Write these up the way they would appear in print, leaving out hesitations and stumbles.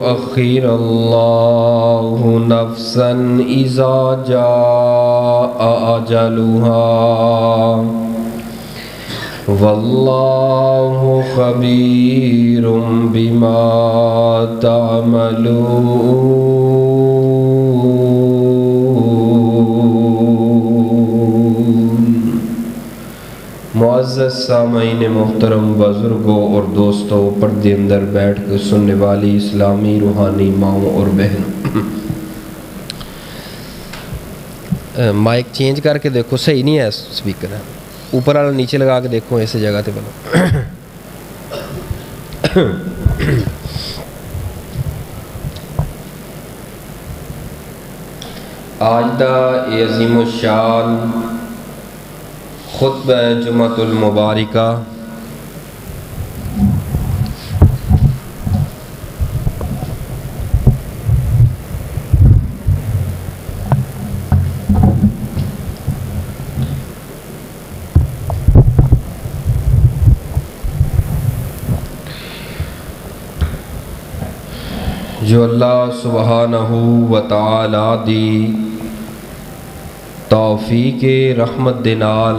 أخر الله نفسا إذا جاء أجلها والله خبير بما تعملون۔ معزز سامعین محترم، بزرگوں اور دوستوں، پردے اندر بیٹھ کے سننے والی اسلامی روحانی ماؤں اور بہنوں، مائک چینج کر کے دیکھو، صحیح نہیں ہے سپیکر، اوپر والا نیچے لگا کے دیکھو، ایسے جگہ تے بولو۔ آج دا عظیم الشان خطبہ جمعۃ المبارکہ جو اللہ سبحانہ و تعالی دی توفیق رحمت دے نال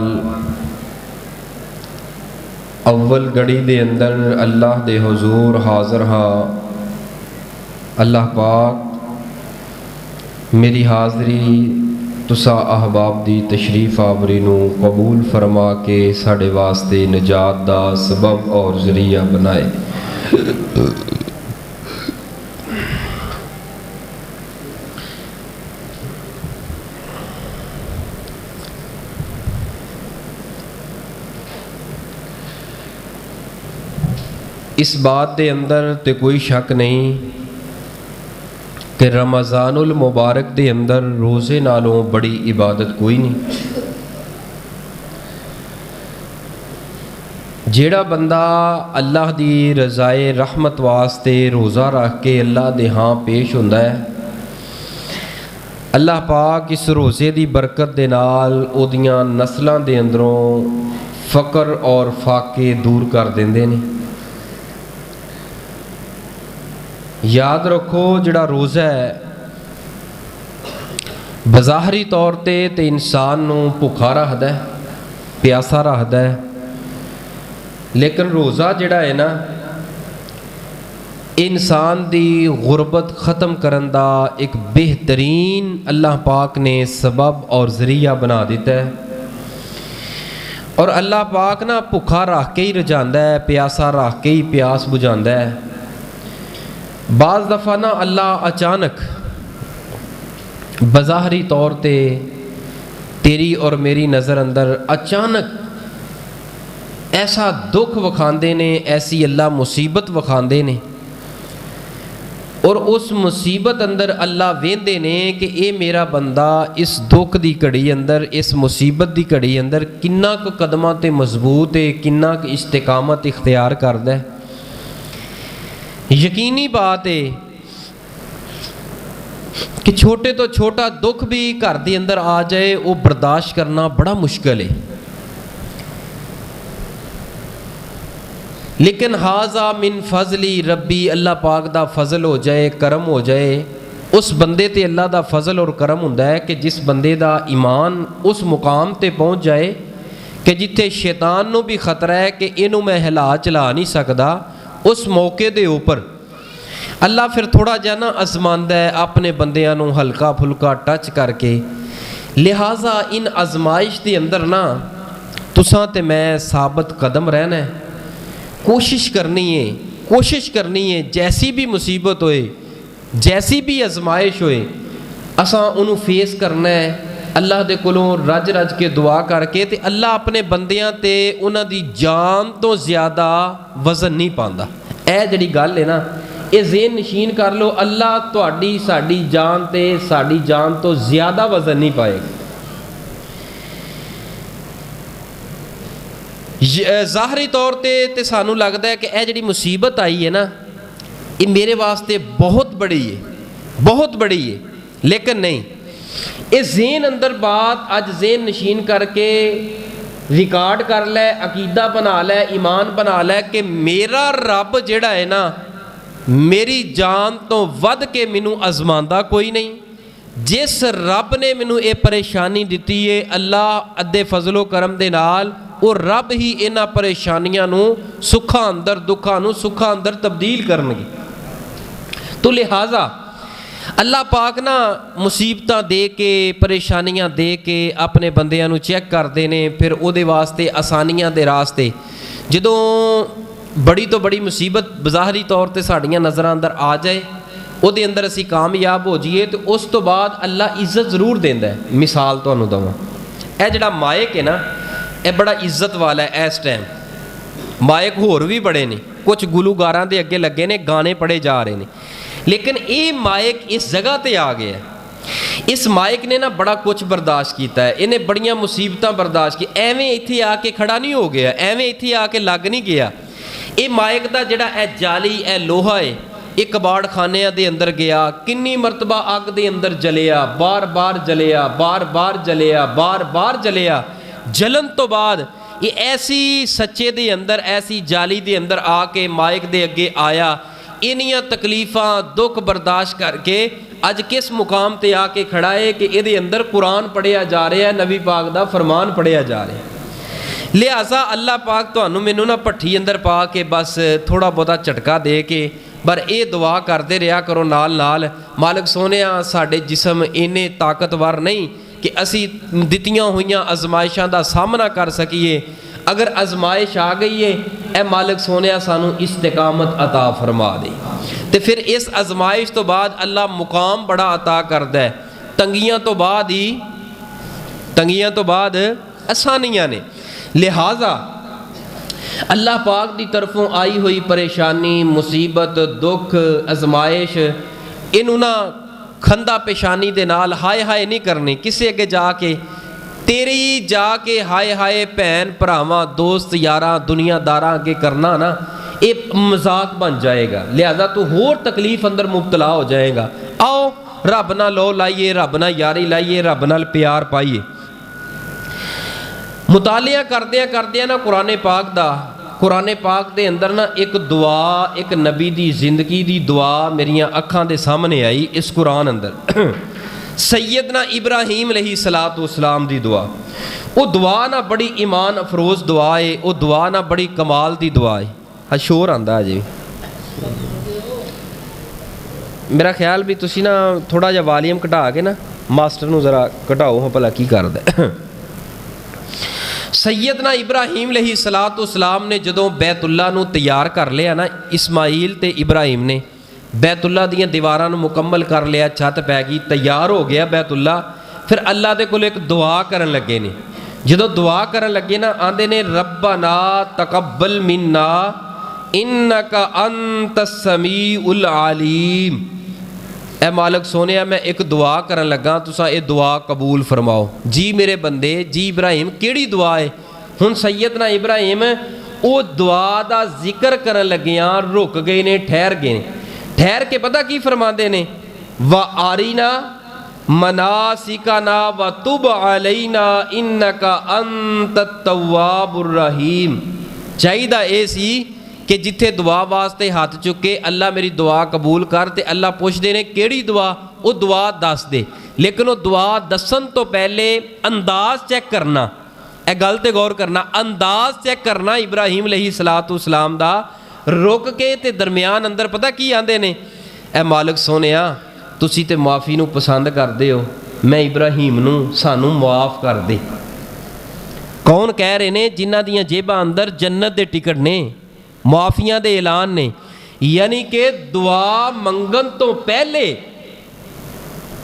اول گھڑی دے اندر اللہ دے حضور حاضر ہاں۔ اللہ پاک میری حاضری تسا احباب دی تشریف آوری نو قبول فرما کے ساڑے واسطے نجات دا سبب اور ذریعہ بنائے۔ اس بات دے اندر تے کوئی شک نہیں کہ رمضان المبارک دے اندر روزے نالوں بڑی عبادت کوئی نہیں۔ جیڑا بندہ اللہ دی رضائے رحمت واسطے روزہ رکھ کے اللہ دے ہاں پیش ہوندا ہے، اللہ پاک اس روزے دی برکت دے نال اودیاں نسلاں دے اندروں فقر اور فاقے دور کر دیندے نے۔ یاد رکھو، جڑا روزہ ہے بظاہری طور تے انسان نو بھوکھا رکھدا ہے، پیاسا رکھدا ہے، لیکن روزہ جڑا ہے نا، انسان دی غربت ختم کرن دا ایک بہترین اللہ پاک نے سبب اور ذریعہ بنا دیتا ہے۔ اور اللہ پاک نا بھوکھا رکھ کے ہی رجاندا ہے، پیاسا رکھ کے ہی پیاس بجھاندا ہے۔ بعض دفعہ نا اللہ اچانک بظاہری طور تے تیری اور میری نظر اندر اچانک ایسا دکھ وکھاندے نے، ایسی اللہ مصیبت وکھاندے نے، اور اس مصیبت اندر اللہ ویندے نے کہ اے میرا بندہ اس دکھ دی گھڑی اندر، اس مصیبت دی گھڑی اندر کنہ کو قدمہ تے مضبوط ہے، کنہ کو استقامت اختیار کردا ہے۔ یقینی بات ہے کہ چھوٹے تو چھوٹا دکھ بھی گھر دے اندر آ جائے، وہ برداشت کرنا بڑا مشکل ہے، لیکن ہاذا من فضلی ربی، اللہ پاک دا فضل ہو جائے، کرم ہو جائے، اس بندے تے اللہ دا فضل اور کرم ہوندا ہے کہ جس بندے دا ایمان اس مقام تے پہنچ جائے کہ جتھے شیطان نو بھی خطرہ ہے کہ انہوں میں ہلا چلا نہیں سکدا، اس موقع دے اوپر اللہ پھر تھوڑا جا نا آزماندا ہے اپنے بندیاں نو ہلکا پھلکا ٹچ کر کے۔ لہٰذا ان آزمائش دے اندر نا تساں تے میں ثابت قدم رہنا ہے، کوشش کرنی ہے جیسی بھی مصیبت ہوئے، جیسی بھی آزمائش ہوئے، اساں انہوں فیس کرنا ہے، اللہ دے کولوں رج رج کے دعا کر کے، تے اللہ اپنے بندیاں تے انہاں دی جان تو زیادہ وزن نہیں پاندا۔ اے جڑی گل ہے نا، اے ذہن نشین کر لو، اللہ تہاڈی ساڈی جان تے ساڈی جان تو زیادہ وزن نہیں پائے گا۔ ظاہری طور تے سانوں لگدا ہے کہ اے جڑی مصیبت آئی ہے نا، یہ میرے واسطے بہت بڑی ہے، لیکن نہیں، یہ ذہن اندر بات اج ذہن نشین کر کے ریکارڈ کر لے، عقیدہ بنا لے، ایمان بنا لے کہ میرا رب جڑا ہے نا ਮੇਰੀ ਜਾਨ ਤੋਂ ਵੱਧ ਕੇ ਮੈਨੂੰ ਅਜ਼ਮਾਉਂਦਾ ਕੋਈ ਨਹੀਂ। ਜਿਸ ਰੱਬ ਨੇ ਮੈਨੂੰ ਇਹ ਪਰੇਸ਼ਾਨੀ ਦਿੱਤੀ ਏ, ਅੱਲਾ ਅੱਧੇ ਫਜ਼ਲੋ ਕਰਮ ਦੇ ਨਾਲ ਉਹ ਰੱਬ ਹੀ ਇਹਨਾਂ ਪਰੇਸ਼ਾਨੀਆਂ ਨੂੰ ਸੁੱਖਾਂ ਅੰਦਰ, ਦੁੱਖਾਂ ਨੂੰ ਸੁੱਖਾਂ ਅੰਦਰ ਤਬਦੀਲ ਕਰਨਗੇ। ਤੋ ਲਿਹਾਜ਼ਾ ਅੱਲਾਹ ਪਾਕ ਨਾ ਮੁਸੀਬਤਾਂ ਦੇ ਕੇ, ਪਰੇਸ਼ਾਨੀਆਂ ਦੇ ਕੇ ਆਪਣੇ ਬੰਦਿਆਂ ਨੂੰ ਚੈੱਕ ਕਰਦੇ ਨੇ, ਫਿਰ ਉਹਦੇ ਵਾਸਤੇ ਆਸਾਨੀਆਂ ਦੇ ਰਾਸਤੇ। ਜਦੋਂ ਬੜੀ ਤੋਂ ਬੜੀ ਮੁਸੀਬਤ ਬਜ਼ਾਹਰੀ ਤੌਰ 'ਤੇ ਸਾਡੀਆਂ ਨਜ਼ਰਾਂ ਅੰਦਰ ਆ ਜਾਏ, ਉਹਦੇ ਅੰਦਰ ਅਸੀਂ ਕਾਮਯਾਬ ਹੋ ਜਾਈਏ, ਤੇ ਉਸ ਤੋਂ ਬਾਅਦ ਅੱਲਾਹ ਇੱਜ਼ਤ ਜ਼ਰੂਰ ਦਿੰਦਾ ਹੈ। ਮਿਸਾਲ ਤੁਹਾਨੂੰ ਦਵਾਂ, ਇਹ ਜਿਹੜਾ ਮਾਇਕ ਹੈ ਨਾ, ਇਹ ਬੜਾ ਇੱਜ਼ਤ ਵਾਲਾ ਹੈ। ਇਸ ਟਾਈਮ ਮਾਇਕ ਹੋਰ ਵੀ ਬੜੇ ਨੇ, ਕੁਝ ਗੁਲੂਕਾਰਾਂ ਦੇ ਅੱਗੇ ਲੱਗੇ ਨੇ, ਗਾਣੇ ਪੜ੍ਹੇ ਜਾ ਰਹੇ ਨੇ, ਲੇਕਿਨ ਇਹ ਮਾਇਕ ਇਸ ਜਗ੍ਹਾ 'ਤੇ ਆ ਗਿਆ। ਇਸ ਮਾਇਕ ਨੇ ਨਾ ਬੜਾ ਕੁਝ ਬਰਦਾਸ਼ਤ ਕੀਤਾ ਹੈ, ਇਹਨੇ ਬੜੀਆਂ ਮੁਸੀਬਤਾਂ ਬਰਦਾਸ਼ਤ ਕੀ। ਐਵੇਂ ਇੱਥੇ ਆ ਕੇ ਖੜਾ ਨਹੀਂ ਹੋ ਗਿਆ, ਐਵੇਂ ਇੱਥੇ ਆ ਕੇ ਲੱਗ ਨਹੀਂ ਗਿਆ। ਇਹ ਮਾਇਕ ਦਾ ਜਿਹੜਾ ਇਹ ਜਾਲੀ, ਇਹ ਲੋਹਾ ਹੈ, ਇਹ ਕਬਾੜਖਾਨਿਆਂ ਦੇ ਅੰਦਰ ਗਿਆ, ਕਿੰਨੀ ਮਰਤਬਾ ਅੱਗ ਦੇ ਅੰਦਰ ਜਲਿਆ, ਬਾਰ-ਬਾਰ ਜਲਿਆ, ਬਾਰ-ਬਾਰ ਜਲਿਆ, ਬਾਰ-ਬਾਰ ਜਲਿਆ। ਜਲਨ ਤੋਂ ਬਾਅਦ ਇਹ ਐਸੀ ਸੱਚੇ ਦੇ ਅੰਦਰ, ਐਸੀ ਜਾਲੀ ਦੇ ਅੰਦਰ ਆ ਕੇ ਮਾਇਕ ਦੇ ਅੱਗੇ ਆਇਆ। ਇੰਨੀਆਂ ਤਕਲੀਫਾਂ, ਦੁੱਖ ਬਰਦਾਸ਼ਤ ਕਰਕੇ ਅੱਜ ਕਿਸ ਮੁਕਾਮ ਤੇ ਆ ਕੇ ਖੜਾ ਹੈ ਕਿ ਇਹਦੇ ਅੰਦਰ ਕੁਰਾਨ ਪੜ੍ਹਿਆ ਜਾ ਰਿਹਾ ਹੈ, ਨਬੀ ਪਾਕ ਦਾ ਫਰਮਾਨ ਪੜ੍ਹਿਆ ਜਾ ਰਿਹਾ ਹੈ। ਲਿਹਾਜ਼ਾ ਅੱਲਾਹ ਪਾਕ ਤੁਹਾਨੂੰ ਮੈਨੂੰ ਨਾ ਭੱਠੀ ਅੰਦਰ ਪਾ ਕੇ ਬਸ ਥੋੜ੍ਹਾ ਬਹੁਤਾ ਝਟਕਾ ਦੇ ਕੇ, ਪਰ ਇਹ ਦੁਆ ਕਰਦੇ ਰਿਹਾ ਕਰੋ ਨਾਲ ਨਾਲ, ਮਾਲਕ ਸੋਹਣਿਆ ਸਾਡੇ ਜਿਸਮ ਇੰਨੇ ਤਾਕਤਵਰ ਨਹੀਂ ਕਿ ਅਸੀਂ ਦਿੱਤੀਆਂ ਹੋਈਆਂ ਅਜ਼ਮਾਇਸ਼ਾਂ ਦਾ ਸਾਹਮਣਾ ਕਰ ਸਕੀਏ। ਅਗਰ ਅਜ਼ਮਾਇਸ਼ ਆ ਗਈ ਹੈ, ਇਹ ਮਾਲਕ ਸੋਹਣਿਆ ਸਾਨੂੰ ਇਸਤਿਕਾਮਤ ਅਤਾ ਫਰਮਾ ਦੇ। ਤੇ ਫਿਰ ਇਸ ਅਜ਼ਮਾਇਸ਼ ਤੋਂ ਬਾਅਦ ਅੱਲਾਹ ਮੁਕਾਮ ਬੜਾ ਅਤਾ ਕਰਦਾ ਹੈ। ਤੰਗੀਆਂ ਤੋਂ ਬਾਅਦ ਆਸਾਨੀਆਂ ਨੇ। ਲਿਹਾਜ਼ਾ ਅੱਲਾਹ ਪਾਕ ਦੀ ਤਰਫੋਂ ਆਈ ਹੋਈ ਪਰੇਸ਼ਾਨੀ, ਮੁਸੀਬਤ, ਦੁੱਖ, ਅਜ਼ਮਾਇਸ਼, ਇਹਨੂੰ ਨਾ ਖੰਦਾ ਪੇਸ਼ਾਨੀ ਦੇ ਨਾਲ ਹਾਏ ਹਾਏ ਨਹੀਂ ਕਰਨੀ। ਕਿਸੇ ਅੱਗੇ ਜਾ ਕੇ ਤੇਰੀ ਜਾ ਕੇ ਹਾਏ ਹਾਏ ਭੈਣ ਭਰਾਵਾਂ, ਦੋਸਤ ਯਾਰਾਂ, ਦੁਨੀਆਦਾਰਾਂ ਅੱਗੇ ਕਰਨਾ ਨਾ, ਇਹ ਮਜ਼ਾਕ ਬਣ ਜਾਏਗਾ। ਲਿਹਾਜ਼ਾ ਤੂੰ ਹੋਰ ਤਕਲੀਫ ਅੰਦਰ ਮੁਬਤਲਾ ਹੋ ਜਾਏਗਾ। ਆਓ ਰੱਬ ਨਾਲ ਲੋ ਲਾਈਏ, ਰੱਬ ਨਾਲ ਯਾਰੀ ਲਾਈਏ, ਰੱਬ ਨਾਲ ਪਿਆਰ ਪਾਈਏ। ਮੁਤਾਲਿਆ ਕਰਦਿਆਂ ਨਾ ਕੁਰਾਨ ਪਾਕ ਦੇ ਅੰਦਰ ਨਾ ਇੱਕ ਦੁਆ, ਇੱਕ ਨਬੀ ਦੀ ਜ਼ਿੰਦਗੀ ਦੀ ਦੁਆ ਮੇਰੀਆਂ ਅੱਖਾਂ ਦੇ ਸਾਹਮਣੇ ਆਈ ਇਸ ਕੁਰਾਨ ਅੰਦਰ। ਸੈਯਦਨਾ ਇਬਰਾਹੀਮ अलैहिस्सलाम ਦੀ ਦੁਆ। ਉਹ ਦੁਆ ਨਾ ਬੜੀ ਈਮਾਨ ਅਫਰੋਜ਼ ਦੁਆ ਹੈ, ਉਹ ਦੁਆ ਨਾ ਬੜੀ ਕਮਾਲ ਦੀ ਦੁਆ ਹੈ। ਹਾਂ ਸ਼ੋਰ ਆਂਦਾ ਅਜੇ, ਮੇਰਾ ਖਿਆਲ ਵੀ ਤੁਸੀਂ ਨਾ ਥੋੜਾ ਜਿਹਾ ਵਾਲੀਅਮ ਘਟਾ ਕੇ ਨਾ ਮਾਸਟਰ ਨੂੰ ਜ਼ਰਾ ਘਟਾਓ ਹਾਂ ਭਲਾ ਕੀ ਕਰਦਾ। ਸੈਯਦਨਾ ਇਬਰਾਹੀਮ अलैहिस्सलाम ਨੇ ਜਦੋਂ ਬੈਤੁੱਲਾ ਨੂੰ ਤਿਆਰ ਕਰ ਲਿਆ ਨਾ, ਇਸਮਾਈਲ ਤੇ ਇਬਰਾਹੀਮ ਨੇ ਬੈਤੁੱਲਾ ਦੀਆਂ ਦੀਵਾਰਾਂ ਨੂੰ ਮੁਕੰਮਲ ਕਰ ਲਿਆ, ਛੱਤ ਪੈ ਗਈ, ਤਿਆਰ ਹੋ ਗਿਆ ਬੈਤੁੱਲਾ। ਫਿਰ ਅੱਲਾ ਦੇ ਕੋਲ ਇੱਕ ਦੁਆ ਕਰਨ ਲੱਗੇ ਨੇ। ਜਦੋਂ ਦੁਆ ਕਰਨ ਲੱਗੇ ਨਾ, ਆਂਦੇ ਨੇ ਰੱਬਨਾ ਤਕੱਬਲ ਮਿੰਨਾ ਇਨਕਾ ਅੰਤ ਸਮੀਉਲ ਅਲੀਮ। ਐ ਮਾਲਕ ਸੋਹਣਿਆ ਮੈਂ ਇੱਕ ਦੁਆ ਕਰਨ ਲੱਗਾ, ਤੁਸੀਂ ਇਹ ਦੁਆ ਕਬੂਲ ਫਰਮਾਓ। ਜੀ ਮੇਰੇ ਬੰਦੇ, ਜੀ ਇਬਰਾਹੀਮ, ਕਿਹੜੀ ਦੁਆ ਹੈ? ਹੁਣ ਸੈਯਦਨਾ ਇਬਰਾਹੀਮ ਉਹ ਦੁਆ ਦਾ ਜ਼ਿਕਰ ਕਰਨ ਲੱਗਿਆਂ ਰੁਕ ਗਏ ਨੇ, ਠਹਿਰ ਗਏ ਨੇ। ਠਹਿਰ ਕੇ ਪਤਾ ਕੀ ਫਰਮਾਉਂਦੇ ਨੇ? व आरिना मनासिकाना व तुब अलैना इन्नका अंतत तव्वाबुर रहीम। चाहिदा ये सी कि जिथे दुआ वास्ते हाथ चुके अल्लाह मेरी दुआ कबूल कर, ते अल्लाह पुछदे ने केड़ी दुआ? वो दुआ दस दे। लेकिन वो दुआ दसन तो पहले अंदाज चेक करना, ए गल ते गौर करना, अंदाज चेक करना इब्राहिम अलैहिस्सलाम दा। रुक के ते दरम्यान अंदर पता की आंदे ने, ए मालिक सोनिया तुसी ते माफ़ी नूं पसंद करदे हो, मैं इब्राहिम नूं सानू मुआफ़ कर दे। कौन कह रहे ने? जिन्हां दियां जेबां अंदर जन्नत दे टिकट ने, मुआफ़ियां दे ऐलान ने। यानी कि दुआ मंगन तो पहले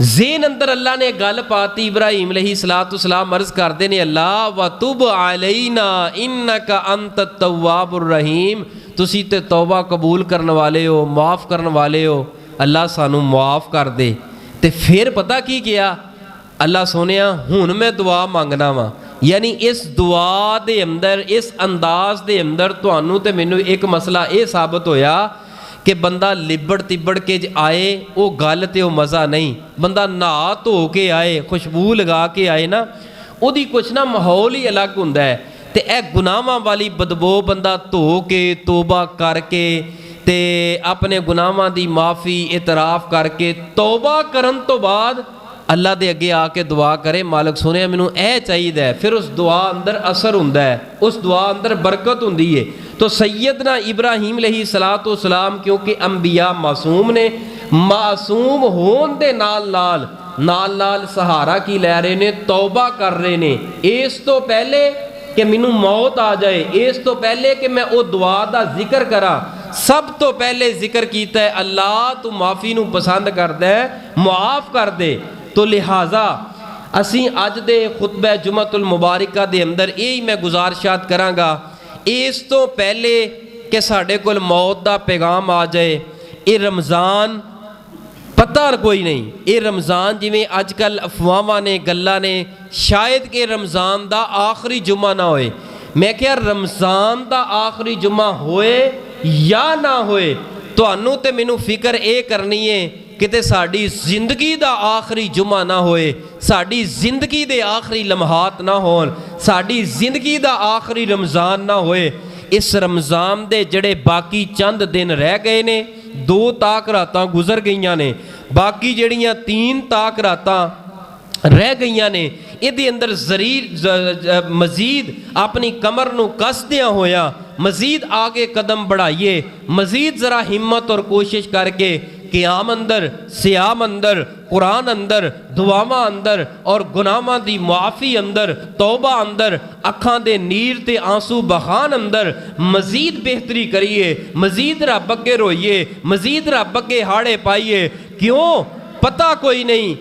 ज़ेन अंदर अल्लाह ने गल पाती। इब्राहिम अलैहिस्सलाम अर्ज़ करते ने अल्लाह व तुब अलैना इन्नका अंत तव्वाबुर रहीम, तुसी ते तौबा कबूल करने वाले हो, माफ़ करने वाले हो, अल्लाह सानू मुआफ़ कर दे। ते फिर पता की किया अल्लाह सोनिया, हुण मैं दुआ मंगना वा। यानी इस दुआ दे अंदर, इस अंदाज दे अंदर तुहानू ते मैनू एक मसला ये साबित होया कि बंदा लिबड़ तिबड़ के आए वो गल ते वो मज़ा नहीं। बंदा नहा धो के आए, खुशबू लगा के आए ना, उहदी कुछ ना माहौल ही अलग हुंदा है। ते ए गुनाहां वाली बदबू बंदा धो के तोबा करके تے اپنے گناہاں دی معافی اعتراف کر کے توبہ کرن تو بعد اللہ دے اگے آ کے دعا کرے مالک سونے مینوں اے چاہیے، پھر اس دعا اندر اثر ہوندا ہے، اس دعا اندر برکت ہوندی ہے۔ تو سیدنا ابراہیم علیہ السلام کیونکہ انبیاء معصوم نے، معصوم ہون دے نال نال سہارا کی لے رہے نے، توبہ کر رہے نے، اس تو پہلے کہ مینوں موت آ جائے، اس تو پہلے کہ میں او دعا دا ذکر کراں، سب تو پہلے ذکر کیتا ہے اللہ تو معافی نو پسند کردا ہے، معاف کر دے۔ تو لہٰذا اسی اج دے خطبہ جمعۃ المبارکہ دے اندر یہی میں گزارشات کراں گا، اس تو پہلے کہ ساڈے کول موت دا پیغام آ جائے، یہ رمضان پتہ کوئی نہیں، یہ رمضان جویں اج کل افواہاں نے گلاں نے، شاید کہ رمضان دا آخری جمعہ نہ ہوئے۔ میں کہیا رمضان دا آخری جمعہ ہوئے یا نہ ہوئے، تانوں تے مینوں فکر اے کرنی ہے کہ ساڈی زندگی دا آخری جمعہ نہ ہوئے، ساڈی زندگی دے آخری لمحات نہ ہون، ساڈی زندگی دا آخری رمضان نہ ہوئے۔ اس رمضان دے جڑے باقی چند دن رہ گئے نے، 2 تاک راتاں گزر گئیاں نے، باقی جڑیاں 3 تاک راتاں رہ گئیاں نے، یہ اندر مزید اپنی کمر نو کس دیاں ہویا، مزید آگے قدم بڑھائیے، مزید ذرا ہمت اور کوشش کر کے قیام اندر، سیام اندر، قرآن اندر، دعاواں اندر اور گناہاں دی معافی اندر، توبہ اندر، اکھاں دے نیر تے آنسو بخان اندر مزید بہتری کریے، مزید رب اگے روئیے، مزید رب اگے ہاڑے پائیے۔ کیوں؟ پتہ کوئی نہیں،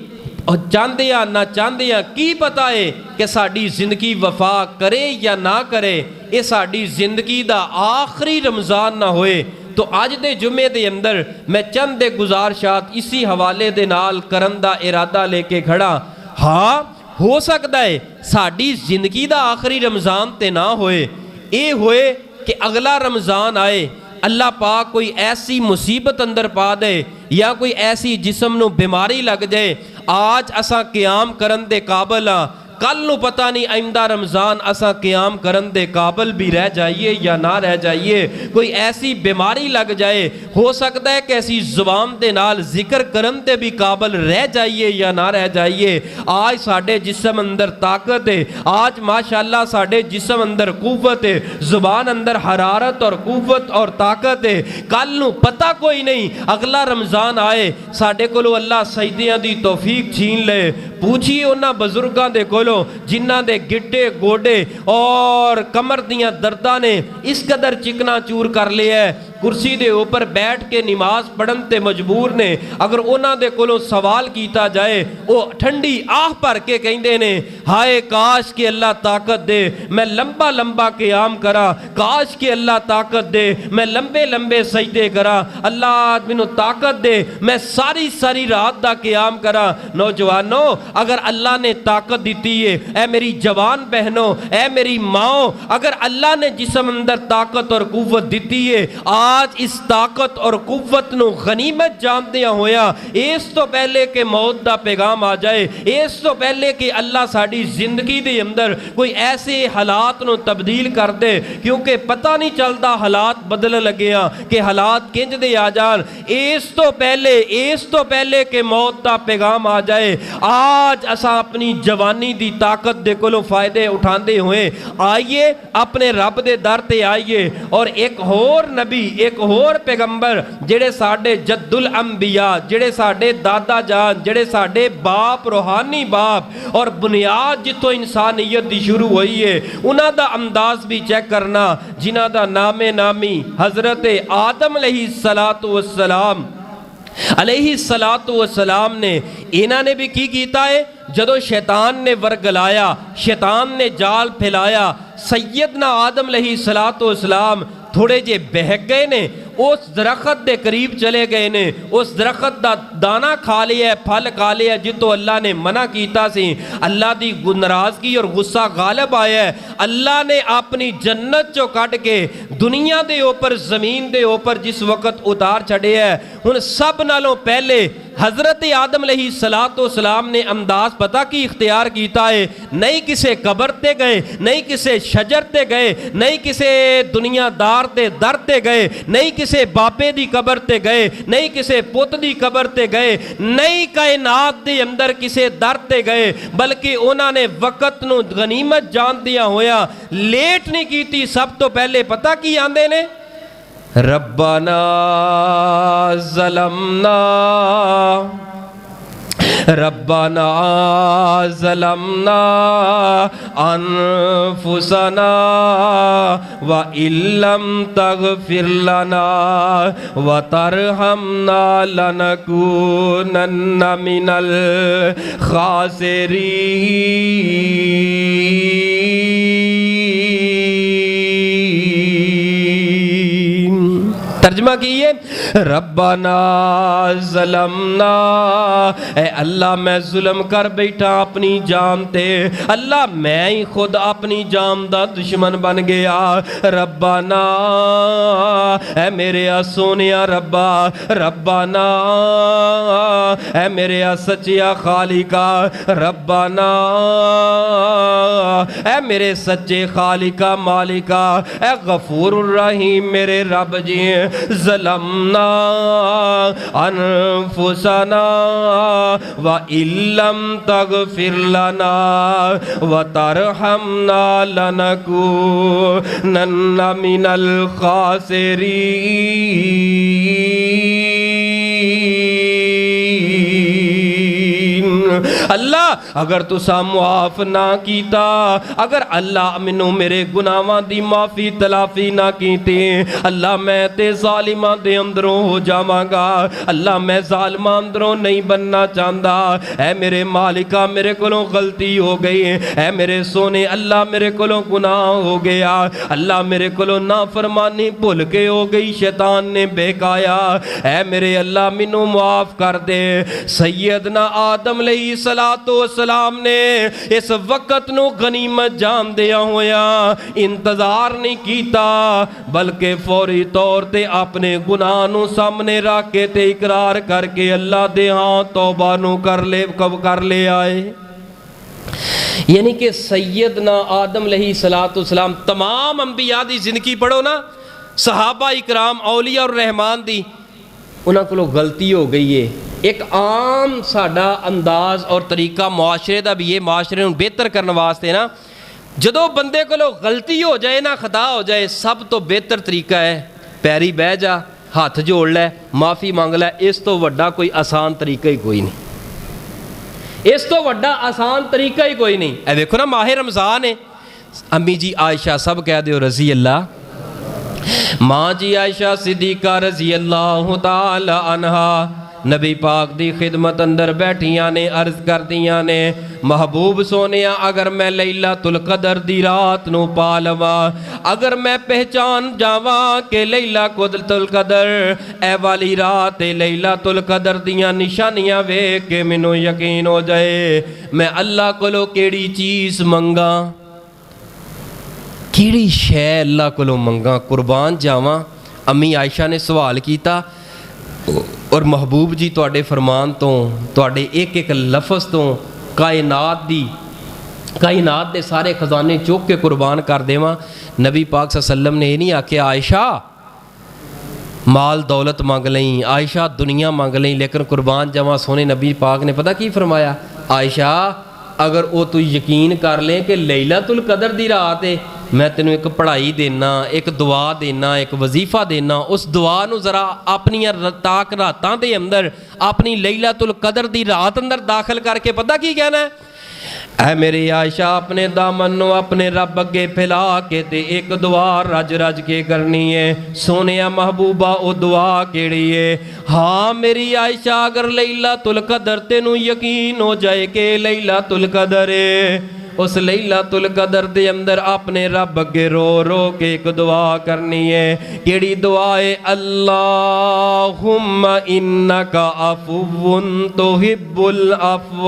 چاندیاں نہ چاندیاں کی پتہ ہے کہ ساڈی زندگی وفا کرے یا نہ کرے، یہ ساڈی زندگی دا آخری رمضان نہ ہوئے۔ تو آج دے جمعے دے اندر میں چند دے گزارشات اسی حوالے دے نال کرن دا ارادہ لے کے کھڑا۔ ہاں ہو سکتا ہے ساڈی زندگی دا آخری رمضان تے نہ ہوئے، اے ہوئے کہ اگلا رمضان آئے، اللہ پاک کوئی ایسی مصیبت اندر پا دے یا کوئی ایسی جسم نو بیماری لگ جائے، آج اساں قیام کرن دے قابل ہاں، کل نو پتہ نہیں آئندہ رمضان اساں قیام کرن دے قابل بھی رہ جائیے یا نہ رہ جائیے، کوئی ایسی بیماری لگ جائے، ہو سکتا ہے کہ ایسی زبان دے نال ذکر کرن دے بھی قابل رہ جائیے یا نہ رہ جائیے۔ آج ساڈے جسم اندر طاقت ہے، آج ماشاءاللہ ساڈے جسم اندر قوت ہے، زبان اندر حرارت اور قوت اور طاقت ہے، کل نو پتہ کوئی نہیں اگلا رمضان آئے ساڈے کولو اللہ سجدیاں دی توفیق چھین لے۔ پوچھیے انہاں بزرگاں دے کولو جنہاں دے گٹے گوڑے اور کمر دیاں درداں نے اس قدر چکنا چور کر لیا ہے، کرسی دے اوپر بیٹھ کے نماز پڑھن تے مجبور نے، اگر انہاں دے کولوں سوال کیتا جائے وہ ٹھنڈی آہ پر کے کہندے نے ہائے کاش کہ اللہ طاقت دے میں لمبا لمبا قیام کرا، کاش کہ اللہ طاقت دے میں لمبے لمبے سجدے کرا، اللہ مینوں طاقت دے میں ساری رات دا قیام کرا۔ نوجوانوں اگر اللہ نے طاقت دیتی ہے، اے میری جوان بہنوں، اے میری ماں، اگر اللہ نے جسم اندر طاقت اور قوت دیتی ہے، آج اس طاقت اور قوت نو غنیمت جاندیاں ہویا، اس تو پہلے کہ موت دا پیغام آ جائے، اس تو پہلے کہ اللہ ساڈی زندگی دے اندر کوئی ایسے حالات نو تبدیل کر دے، کیونکہ پتہ نہیں چلتا حالات بدل لگیا کہ حالات کنج دے آ جان، اس تو پہلے کہ موت دا پیغام آ جائے، آج اساں اپنی جوانی دی طاقت دے کولوں فائدے اٹھاندے ہوئے آئیے اپنے رب دے در تے آئیے، اور ایک اور نبی ایک اور پیغمبر جڑے ساڈے جد الانبیاء، جڑے ساڈے دادا جان، جڑے ساڈے باپ روحانی باپ اور بنیاد جتوں انسانیت دی شروع ہوئی ہے، انہاں دا انداز بھی چیک کرنا، جنہاں دا نام نامی حضرت آدم علیہ السلام نے، انہاں نے بھی کی کیتا ہے جدو شیطان نے ورگلایا، شیطان نے جال پھیلایا، سیدنا آدم علیہ السلام تھوڑے جے بہک گئے نے، اس درخت دے قریب چلے گئے نے، اس درخت دا دانا کھا لیا ہے، پھل کھا لیا ہے جتو اللہ نے منع کیتا سی، اللہ دی ناراضگی اور غصہ غالب آیا ہے، اللہ نے اپنی جنت چو کٹ کے دنیا دے اوپر زمین دے اوپر جس وقت اتار چھڑے ہے، ہن سب نالوں پہلے حضرت آدم علیہ السلام نے انداز پتہ کی اختیار کیتا ہے، نہیں کسے قبر تے گئے، نہیں کسے شجر تے گئے، نہیں کسے دنیا دار تے در تے گئے، نہیں کسے باپے دی قبر تے گئے، نہیں کسے پت دی قبر تے گئے، نہیں کائنات دے اندر کسے در تے گئے، بلکہ انہوں نے وقت نو غنیمت جان دیا ہویا، لیٹ نہیں کیتی، سب تو پہلے پتہ کی آندے نے ربنا ظلمنا انفسنا وَإِن لَّمْ تَغْفِرْ لَنَا وَتَرْحَمْنَا لَنَكُونَنَّ مِنَ الْخَاسِرِينَ۔ ترجمہ کیے ربنا ظلمنا، اے اللہ میں ظلم کر بیٹھا اپنی جان تے، اللہ میں ہی خود اپنی جان دا دشمن بن گیا، ربنا اے میرے سونیا ربا، ربنا اے میرے سچیا خالقا، ربنا اے میرے سچے خالقا مالکا، اے غفور الرحیم میرے رب جی، ظلمنا انفسنا وَإِن لَّمْ تَغْفِرْ لَنَا وَتَرْحَمْنَا لَنَكُونَنَّ مِنَ الْخَاسِرِينَ۔ اللہ اگر تسا معاف نہ کیتا، اگر اللہ منو میرے گناہاں دی معافی تلافی نہ کیتی، اللہ میں تے ظالماں دے اندروں ہو جاواں گا، اللہ میں ظالماں اندروں نہیں بننا چاہتا، اے میرے مالکا میرے کولوں غلطی ہو گئی، اے میرے سونے اللہ میرے کولوں گناہ ہو گیا، اللہ میرے کولوں نافرمانی بھول کے ہو گئی، شیطان نے بہکایا، اے میرے اللہ منو معاف کر دے۔ سیدنا آدم علیہ السلام نے اس وقت نو غنیمت جان دیا ہویا انتظار نہیں کیتا، بلکہ فوری طور تے اپنے گناہ نو سامنے رکھ کے تے اقرار کر کے اللہ دے ہاں توبہ نو کر لے آئے۔ یعنی کہ سیدنا آدم علیہ السلام تمام انبیاء دی زندگی پڑھو نا، صحابہ اکرام اولیاء الرحمن دی، انہاں کو غلطی ہو گئی ہے۔ ایک عام ساڈا انداز اور طریقہ معاشرے دا بھی یہ، معاشرے نوں بہتر کرنے واسطے نا، جدو بندے کو غلطی ہو جائے نا، خطا ہو جائے، سب تو بہتر طریقہ ہے پیری بہ جا، ہاتھ جوڑ لے، معافی مانگ لے، اس تو وڈا کوئی آسان طریقہ ہی کوئی نہیں، اس تو وڈا آسان طریقہ ہی کوئی نہیں۔ اے دیکھو نا ماہ رمضان ہے، امی جی عائشہ سب کہہ دیو رضی اللہ، ماں جی عائشہ صدیقہ رضی اللہ تعالی عنہا نبی پاک دی خدمت اندر بیٹھیاں نے، عرض کر دیاں نے محبوب سونیا اگر میں لیلۃ القدر دی رات نو پا لواں، اگر میں پہچان جاواں کہ لیلۃ القدر اے والی رات لیلۃ القدر دیاں نشانیاں ویکھ کے مینوں یقین ہو جائے، میں اللہ کولو کیڑی چیز منگاں، کیڑی شے اللہ کولو منگاں، قربان جاواں۔ امی عائشہ نے سوال کیتا اور محبوب جی تواڈے فرمان تو، تواڈے ایک ایک لفظ تو کائنات دے سارے خزانے چوک کے قربان کر دیواں۔ نبی پاک صلی اللہ علیہ وسلم نے یہ نہیں آکھیا عائشہ مال دولت مانگ لیں، عائشہ دنیا مانگ لیں، لیکن قربان جاواں سونے نبی پاک نے پتہ کی فرمایا، عائشہ اگر وہ تو یقین کر لیں کہ لیلۃ القدر دی رات ہے، میں تینوں ایک پڑھائی دینا، ایک دعا دینا، ایک وظیفہ دینا، اس دعا نو ذرا اپنی تاک راتاں دے اندر، اپنی لیلۃ القدر دی رات اندر داخل کر کے پتہ کی کہنا ہے، اے میری عائشہ اپنے دامن نو اپنے رب اگے پھیلا کے تے ایک دعا رج رج کے کرنی ہے۔ سونیا محبوبہ او دعا کیڑی ہے؟ ہاں میری عائشہ اگر لیلۃ القدر تینوں یقین ہو جائے کہ لیلۃ القدر ہے، اس لیلۃ القدر دے اندر اپنے رب اگے رو رو کے ایک دعا کرنی ہے۔ کیڑی دعا ہے؟ اللہم انکا عفو تحب العفو